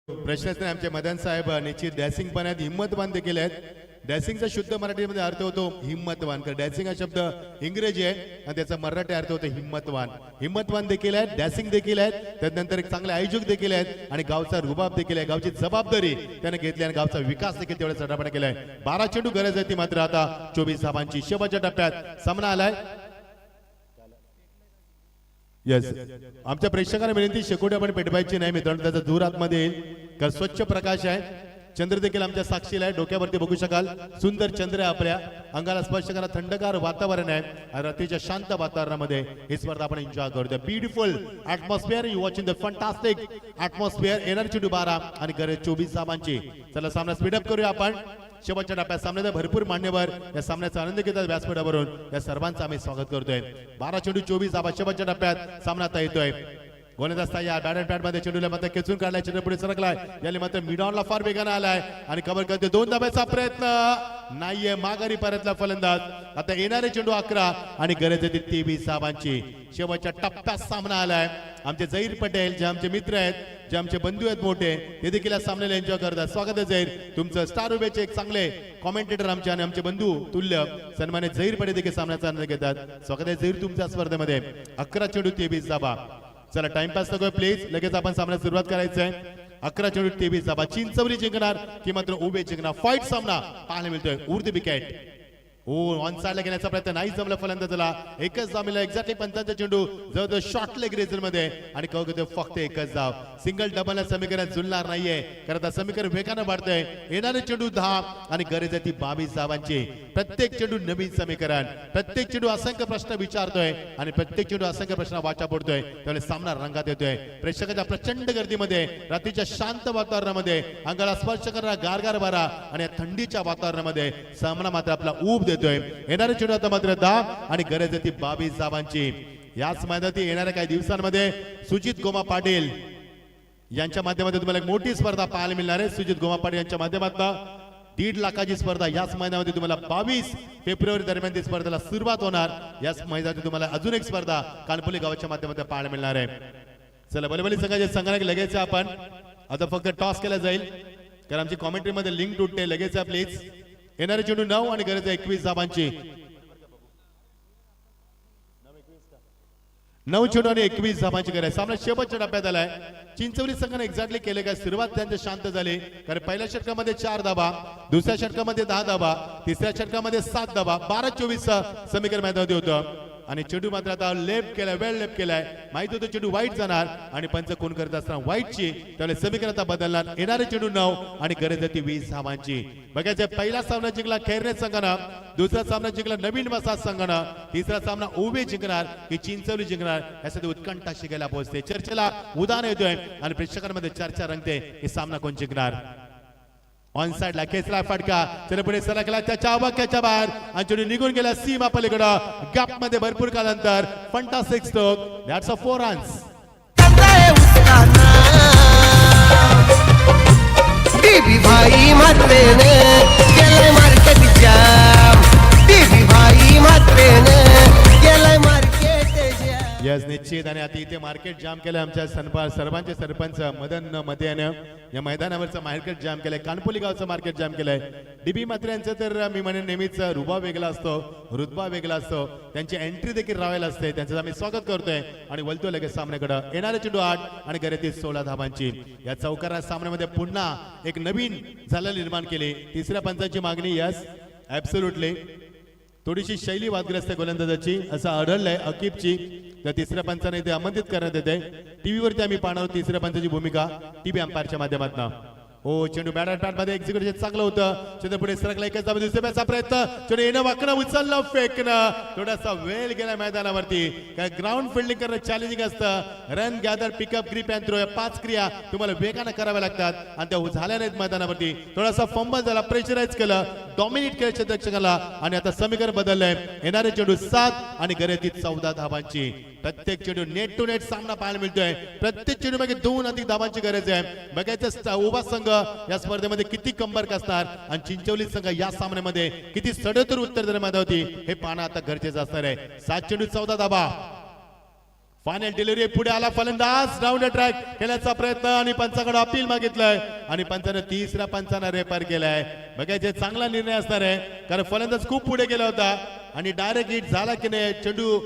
प्रश्नच आमचे मदन साहेब निश्चित डॅसिंग पण आहेत, हिम्मतवान देखील आहेत. डॅसिंगचा शुद्ध मराठीमध्ये अर्थ होतो हिम्मतवान, कारण डॅसिंग हा शब्द इंग्रजी आहे आणि त्याचा मराठी अर्थ होतो हिम्मतवान. हिम्मतवान देखील आहेत, डॅसिंग देखील आहेत, त्यानंतर एक चांगले आयोजक देखील आहेत आणि गावचा रुबाब देखील आहे. गावची जबाबदारी त्याने घेतली आणि गावचा विकास देखील तेवढा चढापण केलाय. 12 चेंडू गरज आहे ती मात्र आता 24 धावांची. शेवटच्या टप्प्यात सामना आलाय. येस, आमच्या प्रेक्षकांना विनंती शेकोटी आपण पेटवायची नाही मित्रांनो, त्याचा धूर आतमध्ये येईल. कारण स्वच्छ प्रकाश आहे. चंद्र देखील आमच्या साक्षीला आहे, डोक्यावरती बघू शकाल. सुंदर चंद्र आहे आपल्या अंगाला स्पर्श करा. थंडगार वातावरण आहे आणि रात्रीच्या शांत वातावरणामध्ये ही स्पर्धा आपण एन्जॉय करतोय. Beautiful atmosphere, you watching the fantastic atmosphere. Energy 12 आणि गरज 24 धावांची. चला सामना स्पीडअप करूया आपण. शेवटच्या टप्प्यात सामन्यात भरपूर मान्यवर या सामन्याचा आनंद घेतात व्यासपीठावरून. या सर्वांचं आम्ही स्वागत करतोय. 12 चेंडू 24 धावा. शेवटच्या टप्प्यात सामना आता येतोय. गोलंदाज या बॅट पॅड मध्ये चेंडूला मात्र खेचून काढलाय, चेंडू पुढे सरकलाय. याने मात्र मिडॉनला फार वेगाने आलाय आणि कव्हर करते. 2 धाब्याचा प्रयत्न नाहीये, माघारी परतला फलंदाज. आता येणारे चेंडू 11 आणि गरज आहे 23 धावांची. शेवटच्या टप्प्यात सामना आलाय. आमचे झहीर पटेल जे आमचे मित्र आहेत, जे आमचे बंधू आहेत मोठे, ते देखील या सामन्याला एन्जॉय करतात. स्वागत आहे झहीर तुमचं. स्टार उभेचे एक चांगले कॉमेंटेटर आमचे आणि आमचे बंधू तुल्य सन्मानित झहीर पटेल देखील सामन्याचा आनंद घेतात. स्वागत आहे झहीर तुमच्या स्पर्धेमध्ये. 11 चेंडू 23 धावा. चला टाइमपास नको प्लीज, लगेच आपण सामन्यात सुरुवात करायचं आहे. 11 चेंडू 23 धावा. चिंचवली जिंकणार की मात्र उभे जिंकणार, फाईट सामना पाहायला मिळतोय. उर्द विकेट. ऑन साइडला घेण्याचा प्रयत्न नाही जमला फलंदाजाला. एकच धाव मिळाला एक्झॅक्टली पंचांचा चेंडू जवळ शॉर्ट लेग रेझर मध्ये आणि कळतो फक्त एकच धाव. सिंगल डबल समीकरण जुळणार नाहीये कारण आता समीकरण वेगानं वाढतंय. येणारे चेंडू 10 आणि गरज आहे ती 22 धावांची. प्रत्येक चेंडू नवीन समीकरण, प्रत्येक चेंडू असंख्य प्रश्न विचारतोय आणि प्रत्येक चेंडू असंख्य प्रश्न वाचा पडतोय. त्यामुळे सामना रंगात येतोय. प्रेक्षकांच्या प्रचंड गर्दीमध्ये, रात्रीच्या शांत वातावरणामध्ये, अंगाला स्पर्श करणारा गारगार वारा आणि या थंडीच्या वातावरणामध्ये सामना मात्र आपला ऊब देतोय. येणारे चेंडू आता मात्र 10 आणि गरज आहे ती 22 धावांची. याच मैदानात येणाऱ्या काही दिवसांमध्ये सुजित गोमा पाटील यांच्या माध्यमातून तुम्हाला एक मोठी स्पर्धा पाहायला मिळणार आहे. सुजित गोमा पाटील यांच्या माध्यमातून 1.5 लाखाची स्पर्धा याच मैदानामध्ये तुम्हाला 22 फेब्रुवारी दरम्यान ती स्पर्धेला सुरुवात होणार. याच मैदानात तुम्हाला अजून एक स्पर्धा कानपुली गावाच्या माध्यमातून पाहायला मिळणार आहे. चला बलबली संघाचे संघाने लगेच आपण आता फक्त टॉस केला जाईल कारण आमची कॉमेंट्री मध्ये लिंक तुटते. लगेच प्लीज. येणारे चेंडू 9 आणि गरज आहे 21 धावांची. 9 चेंडू आणि 21 धावांची गरज. सामना शेवटच्या टप्प्यात आलाय. चिंचवली संघाने एक्झॅक्टली केले काय सुरुवात त्यांची शांत झाली कारण पहिल्या षटकामध्ये 4 धावा, दुसऱ्या षटकामध्ये 10 धावा, तिसऱ्या षटकामध्ये 7 धावा, 12-24 समीकरण मैदानामध्ये होतं आणि चेंडू मात्र आता लेफ्ट केलाय, वेळ लेफ्ट केलाय. माहित होतं चेंडू वाईट जाणार आणि पंच कोण करत असताना वाईटची, त्यामुळे समीकरण आता बदलणार. येणारे चेंडू 9 आणि गरज आहे ती 20 धावांची. बघायचं पहिला सामना जिंकला खैरने संघानं, दुसरा सामना जिंकला नवीन वसाहत संघानं, तिसरा सामना ओवे जिंकणार की चिंचवली जिंकणार यासाठी उत्कंठा शिकायला पोहोचते. चर्चेला उदाहरण येतोय आणि प्रेक्षकांमध्ये चर्चा रंगते की सामना कोण जिंकणार. ऑन साइडला खेचला फटका, चला पुढे सरकला त्याच्या अवाक्याच्या बाहेर आणि चेंडू निघून गेला सीमा पलीकडं. गॅप मध्ये भरपूर कालांतर. Fantastic stroke. That's a 4 runs. TV भाई म्हात्रेने केलंय मार्केट जाम. टीव्ही भाई म्हात्रेने केलंय मार्केट जाम. यस निश्चित. आणि आता इथे मार्केट जाम केलं आमच्या सर्वांचे सरपंच मदन मते यानं या मैदानावरचं मार्केट जाम केलंय. कानपुली गावचं मार्केट जाम केलंय. डीबी मात्र यांचं तर मी म्हणेन नेहमीच रुबा वेगळा असतो, रुतबा वेगळा असतो. त्यांची एंट्री देखील रॉयल असते. त्यांचं आम्ही स्वागत करतोय आणि वळतो लगेच सामन्याकडे. येणारे चेंडू 8 आणि गरज 16 धावांची. या चौकारा सामन्यामध्ये पुन्हा एक नवीन झालं निर्माण केली. तिसऱ्या पंचांची मागणी. Yes absolutely. थोडीशी शैली वादग्रस्त गोलंदाजाची असं आढळलंय अकीबची. त्या तिसऱ्या पंचाने इथे आमंत्रित करण्यात येते. टीव्हीवरती आम्ही पाहणार तिसऱ्या पंचाची भूमिका टीव्ही अंपायरच्या माध्यमातून. हो चेंडू बॅट मध्ये एक्झिक्युशन चांगलं होतं. चेंडू पुढे सरकला. एकच धाव दुसऱ्या बॅटचा प्रयत्न. चेंडू येणं वाकणं उचलणं फेकणं. थोडासा वेळ गेला मैदानावरती. काय ग्राउंड फिल्डिंग करणं चॅलेंजिंग असतं. Run gather pick up grip and throw या 5 क्रिया तुम्हाला वेगानं कराव्या लागतात आणि त्या झाल्या नाहीत मैदानावरती. थोडासा फंबल झाला, प्रेशराईज केलं, डॉमिनेट केलं क्षेत्ररक्षकाला आणि आता समीकरण बदललंय. येणारे चेंडू 7 आणि गरज 14 धावांची. प्रत्येक चेंडू नेट टू नेट सामना पाहायला मिळतोय. प्रत्येक चेंडू मागे 2 अधिक धावांची गरज आहे. बघायचं उभा संघ या स्पर्धेमध्ये किती कंबरक असणार आणि चिंचवली संघ या सामन्यामध्ये किती सडोतर उत्तर देण्यामध्ये होती हे पाहणं आता गरजेचं असणार आहे. 7 चेंडू 14 धावा. Final delivery. पुढे आला फलंदाज. डाऊन द ट्रॅक केल्याचा प्रयत्न आणि पंचाकडे अपील मागितलंय आणि पंचाने तिसऱ्या पंचाने रेफर केलाय. बघायचे चांगला निर्णय असणार आहे कारण फलंदाज खूप पुढे गेला होता आणि डायरेक्ट हिट झाला की नाही, चेंडू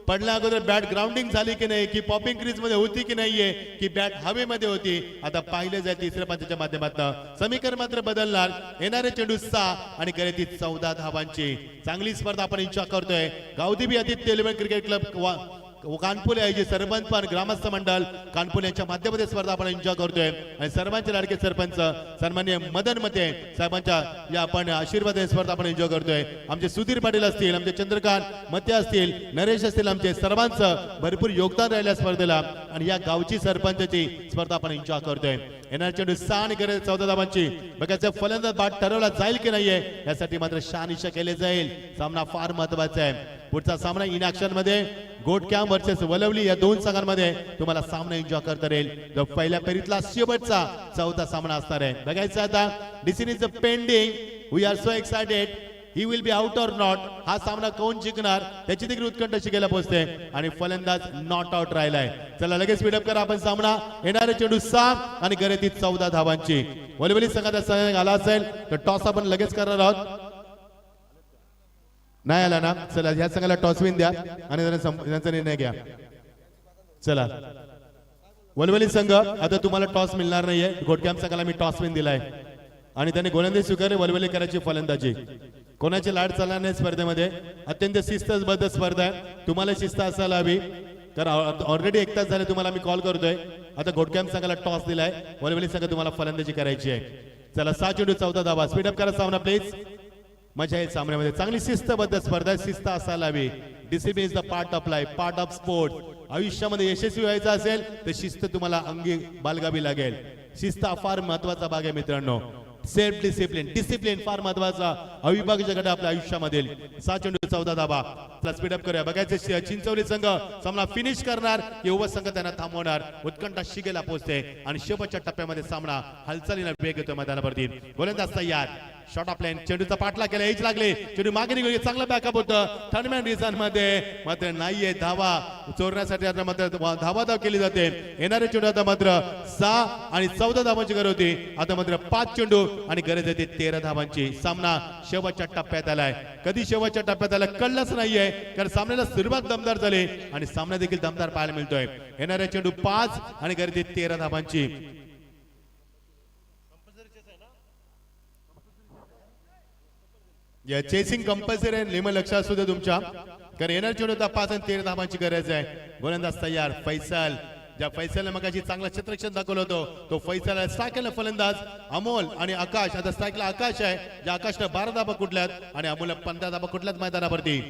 पडल्या अगोदर बॅट ग्राउंडिंग झाली की नाही, की पॉपिंग क्रीज मध्ये होती की नाहीये, की बॅट हवेमध्ये होती, आता पाहिलं जाईल तिसऱ्या पंचाच्या माध्यमातून. समीकरण मात्र बदलणार. येणारे चेंडू 6 आणि गरज 14 धावांची. चांगली स्पर्धा आपण एन्जॉय करतोय. गावदेवी आदित्य 11 क्रिकेट क्लब कानपुले आहे जे सरपंच पण ग्रामस्थ मंडळ कानपुले यांच्या माध्यमातून स्पर्धा आपण एन्जॉय करतोय आणि सर्वांचे लाडके सरपंच सन्माननीय मदन मते साहेबांच्या या आपण आशीर्वाद स्पर्धा आपण एन्जॉय करतोय. आमचे सुधीर पाटील असतील, आमचे चंद्रकांत मते असतील, नरेश असतील, आमचे सर्वांचं भरपूर योगदान राहिल्या स्पर्धेला आणि या गावची सरपंचाची स्पर्धा आपण एन्जॉय करतोय. येणार चेंडू 6 आणि गरज 14 धावांची. बघायचं फलंदाज बाद ठरवला जाईल की नाहीये यासाठी मात्र शहानिशा केले जाईल. सामना फार महत्वाचा आहे. पुढचा सामना इन ऍक्शन मध्ये गोटकॅम्प वर्सेस वलवली या 2 संघांमध्ये तुम्हाला सामना एन्जॉय करता येईल. जो पहिल्या फेरीतला शेवटचा 4था सामना असणार आहे. बघायचं आता decision is pending. We are so excited. He will be out or not. हा सामना कोण जिंकणार त्याची देखील उत्कंठ शिकायला पोहोचते आणि फलंदाज नॉट आउट राहिलाय. चला लगेच स्पीडअप करा आपण सामना. येणारे चेंडू 6 आणि गरज 14 धावांची. वलवली संघाचा संघ आला असेल तर टॉस आपण लगेच करणार आहोत. नाही आला ना, चला ह्या संघाला टॉस विन द्या आणि त्यांचा निर्णय घ्या. चला वलवली संघ आता तुम्हाला टॉस मिळणार नाहीये. घोटकॅम्प संघाला मी टॉस विन दिलाय आणि त्यांनी गोलंदाजी स्वीकारली. वलवली करायची फलंदाजी. कोणाची लाड चालणार नाही स्पर्धेमध्ये. अत्यंत शिस्तबद्ध स्पर्धा आहे. तुम्हाला शिस्त असायला हवी, कारण ऑलरेडी 1 तास झाले तुम्हाला मी कॉल करतोय. आता घोटकॅम्प संघाला टॉस दिलाय, वलवली संघ तुम्हाला फलंदाजी करायची आहे. चला 6 चेंडू 14 धावा. स्पीडअप करा सामना प्लीज. मजा येईल सामन्यामध्ये. चांगली शिस्तबद्ध स्पर्धा, शिस्त असायला हवी. Discipline is the part of life, part of sport. आयुष्यामध्ये यशस्वी व्हायचं असेल तर शिस्त तुम्हाला अंगी बाळगावी लागेल. शिस्त हा फार महत्वाचा भाग आहे मित्रांनो. सेल्फ डिसिप्लिन, डिसिप्लिन फार महत्वाचा अविभाज्य घटक आपल्या आयुष्यामध्ये. 6 चेंडू 14 धावा. स्पीडअप करूया. बघायचे चिंचवली संघ सामना फिनिश करणार की युवा संघ त्यांना थांबवणार. उत्कंठा शिगेला पोहोचते आणि शेवटच्या टप्प्यामध्ये सामना हालचालीने वेग येतो मैदानावरती. गोलंदाज तयार. Shot off line. चेंडूचा पाठला केला, एज लागले, चेंडू मागे निघून चांगला बॅकअप होतं. थर्डमॅन रिझन मध्ये मात्र नाहीये धावा चोरण्यासाठी. आता मात्र धावा केली जाते. येणारे चेंडू आता मात्र 6 आणि 14 धावांची गरज होती. आता मात्र 5 चेंडू आणि गरज येते 13 धावांची. सामना शेवटच्या टप्प्यात आलाय. कधी शेवटच्या टप्प्यात आला कळलंच नाहीये, कारण सामन्याला सुरुवात दमदार झाली आणि सामना देखील दमदार पाहायला मिळतोय. येणारे चेंडू 5 आणि गरज येते 13 धावांची. या चेसिंग कंपल्सरी आहे, नेहमी लक्ष असू दे तुमच्या, कारण येणार चेंडू 5 आणि 13 धावांची गरज आहे. गोलंदाज तयार. फैसल. ज्या फैसलने मगाशी चांगला क्षेत्ररक्षण दाखवलं होतं तो फैसल. स्ट्रायकला फलंदाज अमोल आणि आकाश. आता स्ट्रायकला आकाश आहे, ज्या आकाशने 12 धाबा कुठल्यात आणि अमोल 15 धाबा कुठल्यात मैदानावरती.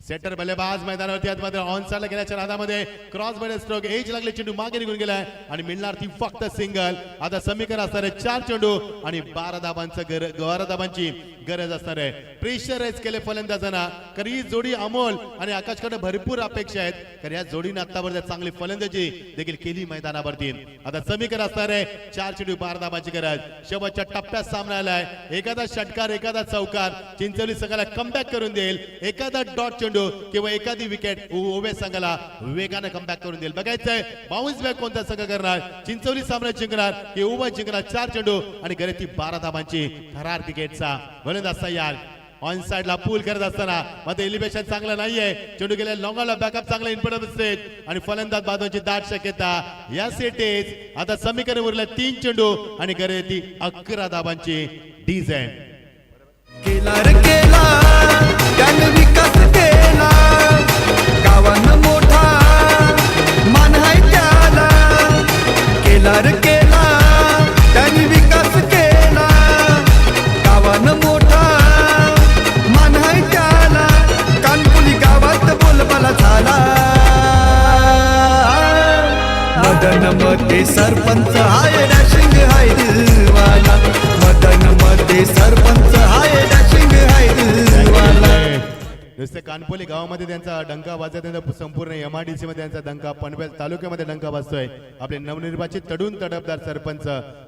सेटर बल्लेबाज मैदानावरती आज मात्र ऑन साइडला गेल्याच्या नादामध्ये क्रॉस बॉडी स्ट्रोक, एज लागले, चेंडू मागे निघून गेलाय आणि मिळणार ती फक्त सिंगल. आता समीकरण असणार आहे 4 चेंडू आणि 12 धाबांची गरज असणार आहे. प्रेशराइज केले फलंदाजांना, कारण ही जोडी अमोल आणि आकाशकडे भरपूर अपेक्षा आहेत, कारण या जोडीने आतापर्यंत चांगली फलंदाजी देखील केली मैदानावरती. आता समीकरण असणार आहे 4 चेंडू 12 धाबांची गरज. शेवटच्या टप्प्यात सामना आलाय. एखादा षटकार, एखादा चौकार चिंचवली संघाला कमबॅक करून देईल. एखादा डॉट किंवा एखादी विकेट उभे संघाला वेगाने कमबॅक करून देईल. बघायचंय बाउन्स बॅक कोणता संघ करणार. चिंचवली सामना जिंकणार की उभा जिंकणार. 4 चेंडू आणि गरज ती 12 धाबांची. थरार क्रिकेटचा गोलंदाज तयार. ऑन साइडला पूल करत असताना मध्ये एलिव्हेशन चांगलं नाहीये. चेंडू गेल्या लॉंगला बॅकअप चांगला इनपुट स्टेज आणि फलंदाज बाजूची दाट शक्यता. या सेटेज आता समीकरण उरलं 3 चेंडू आणि गरज ती 11 धाबांची. डिझाईन केला रे केला त्याने विकास केला, गावानं मोठा मान हाय त्याला. केला रे केला त्याने विकास केला, गावानं मोठा मान हाय त्याला. कानपुली गावात बोलबाला झाला. मदन मध्ये सरपंच हाय डॅशिंग हाय दिलवाला. मदन मध्ये सरपंच हाय डॅशिंग हाय दिलवाला. नुसते कानपोली गावामध्ये त्यांचा डंका वाजत, त्यांचा संपूर्ण MIDC मध्ये त्यांचा डंका, पनवेल तालुक्यामध्ये डंका वाजतोय. आपले नवनिर्वाचित तडून तडफदार सरपंच,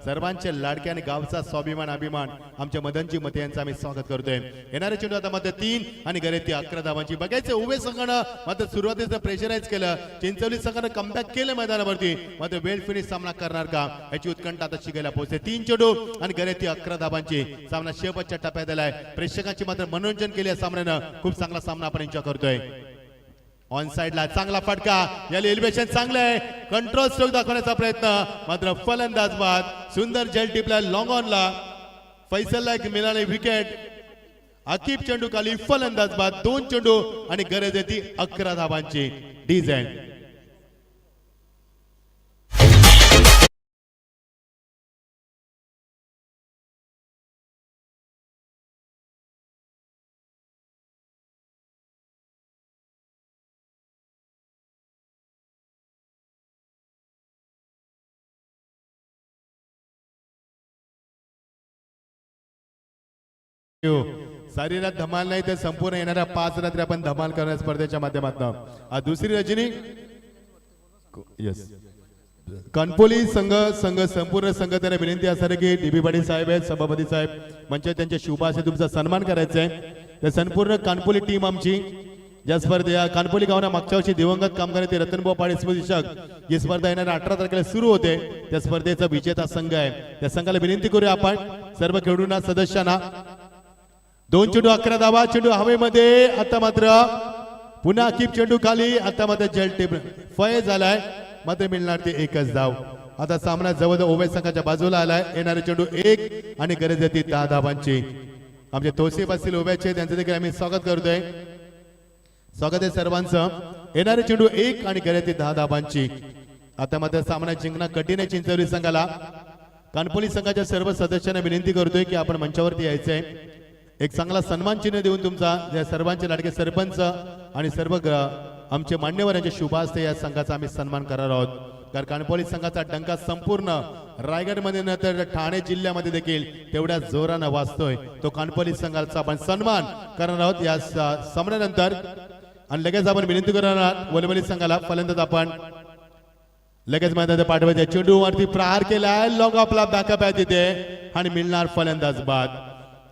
सर्वांचे लाडके आणि गावचा स्वाभिमान अभिमान आमच्या मदनजी मते यांचं आम्ही स्वागत करतोय. येणारे चेंडू आता मात्र 3 आणि गरज ती 11 धावांची. बघायचं उभे संघानं मात्र सुरुवातीचं प्रेशराईज केलं. चिंचवली संघानं कमबॅक केलं मैदानावरती, मात्र वेल फिनिश सामना करणार का याची उत्कंठा आता शिकायला पोहोचते. 3 चेंडू आणि गरज ती 11 धावांची. सामना शेवटच्या टप्प्यात आलाय. प्रेक्षकांची मात्र मनोरंजन केले सामन्यानं. खूप चांगला सामना आपण एन्जॉय करतोय. ऑन साइडला चांगला फटका. या एलिव्हेशन चांगलं आहे. कंट्रोल स्ट्रोक दाखवण्याचा प्रयत्न, मात्र फलंदाज बाद. सुंदर जेल टिपला लॉंग ऑनला. फैसलला एक मिळाली विकेट. आकिब चेंडू खाली, फलंदाज बाद. 2 चेंडू आणि गरज आहे ती 11 धावांची. डिझाईन शरीरात धमाल नाही तर संपूर्ण येणाऱ्या 5 रात्री आपण धमाल करणार स्पर्धेच्या माध्यमातून. आज दुसरी रजनी. यस, कानपोली संघ संपूर्ण संघ त्यांना विनंती असणार की डीबी पाटील साहेब आहेत, सभापती साहेब म्हणजे त्यांच्या शुभाशय तुमचा सन्मान करायचा आहे. तर संपूर्ण कानपोली टीम आमची ज्या स्पर्धे कानपोली गावाला मागच्या वर्षी दिवंगत कामगार ते रतनभाऊ पाटील स्मृतिशक ही स्पर्धा येणाऱ्या 18 तारखेला सुरू होते. त्या स्पर्धेचा विजेता संघ आहे. त्या संघाला विनंती करूया आपण सर्व खेळाडूंना, सदस्यांना. 2 चेंडू 11 धावा. चेंडू हवेमध्ये. आता मात्र पुन्हा आकिब चेंडू खाली. आता मात्र जल टेप फय झालाय, मात्र मिळणार ते 1च धाव. आता सामना जवळ उभय संघाच्या बाजूला आलाय. येणारे चेंडू 1 आणि गरज येते 10 धावांची. आमचे तोसेफ असतील उभ्याचे त्यांचं देखील आम्ही स्वागत करतोय. स्वागत आहे सर्वांचं. येणारे चेंडू 1 आणि गळ्यातील 10 धाबांची. आता मात्र सामना जिंकणं कठीण आहे चिंचवली संघाला. कानपोली संघाच्या सर्व सदस्यांना विनंती करतोय की आपण मंचावरती यायचंय. एक चांगला सन्मान चिन्ह देऊन तुमचा या सर्वांचे लाडके सरपंच आणि सर्व आमचे मान्यवर यांच्या शुभ हस्ते या संघाचा आम्ही सन्मान करणार आहोत. कारण कानपोली संघाचा डंका संपूर्ण रायगडमध्ये नंतर ठाणे जिल्ह्यामध्ये देखील तेवढ्या जोरानं वाजतोय. तो कानपोली संघाचा आपण सन्मान करणार आहोत या सामन्यानंतर. आणि लगेच आपण विनंती करणार वलवली संघाला फलंदाज आपण लगेच मैदानात पाठवायचे. चेंडूवरती प्रहार केलाय. लॉंग आपला बॅकअप आहे तिथे आणि मिळणार फलंदाज बाद.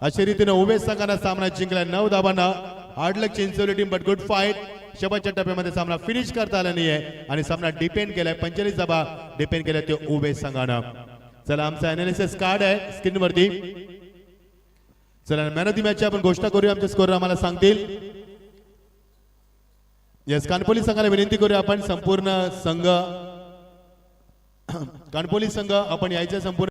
अशा रीतीने उमेश संघाने सामना जिंकला 9 धाबांना. Hard luck Chinchwali team but good fight. शेवटच्या टप्प्यामध्ये सामना फिनिश करता आला नाहीये आणि सामना डिपेंड केलाय 45 धाबा डिपेंड केलाय ते उमेश संघानं. चला आमचा अनालिसिस कार्ड आहे स्क्रीनवरती. चला मॅन ऑफ द मॅच आपण घोषणा करूया. आमचे स्कोर आम्हाला सांगतील. येस कानपोली संघाला विनंती करूया आपण संपूर्ण संघ कानपोली संघ आपण यायचं संपूर्ण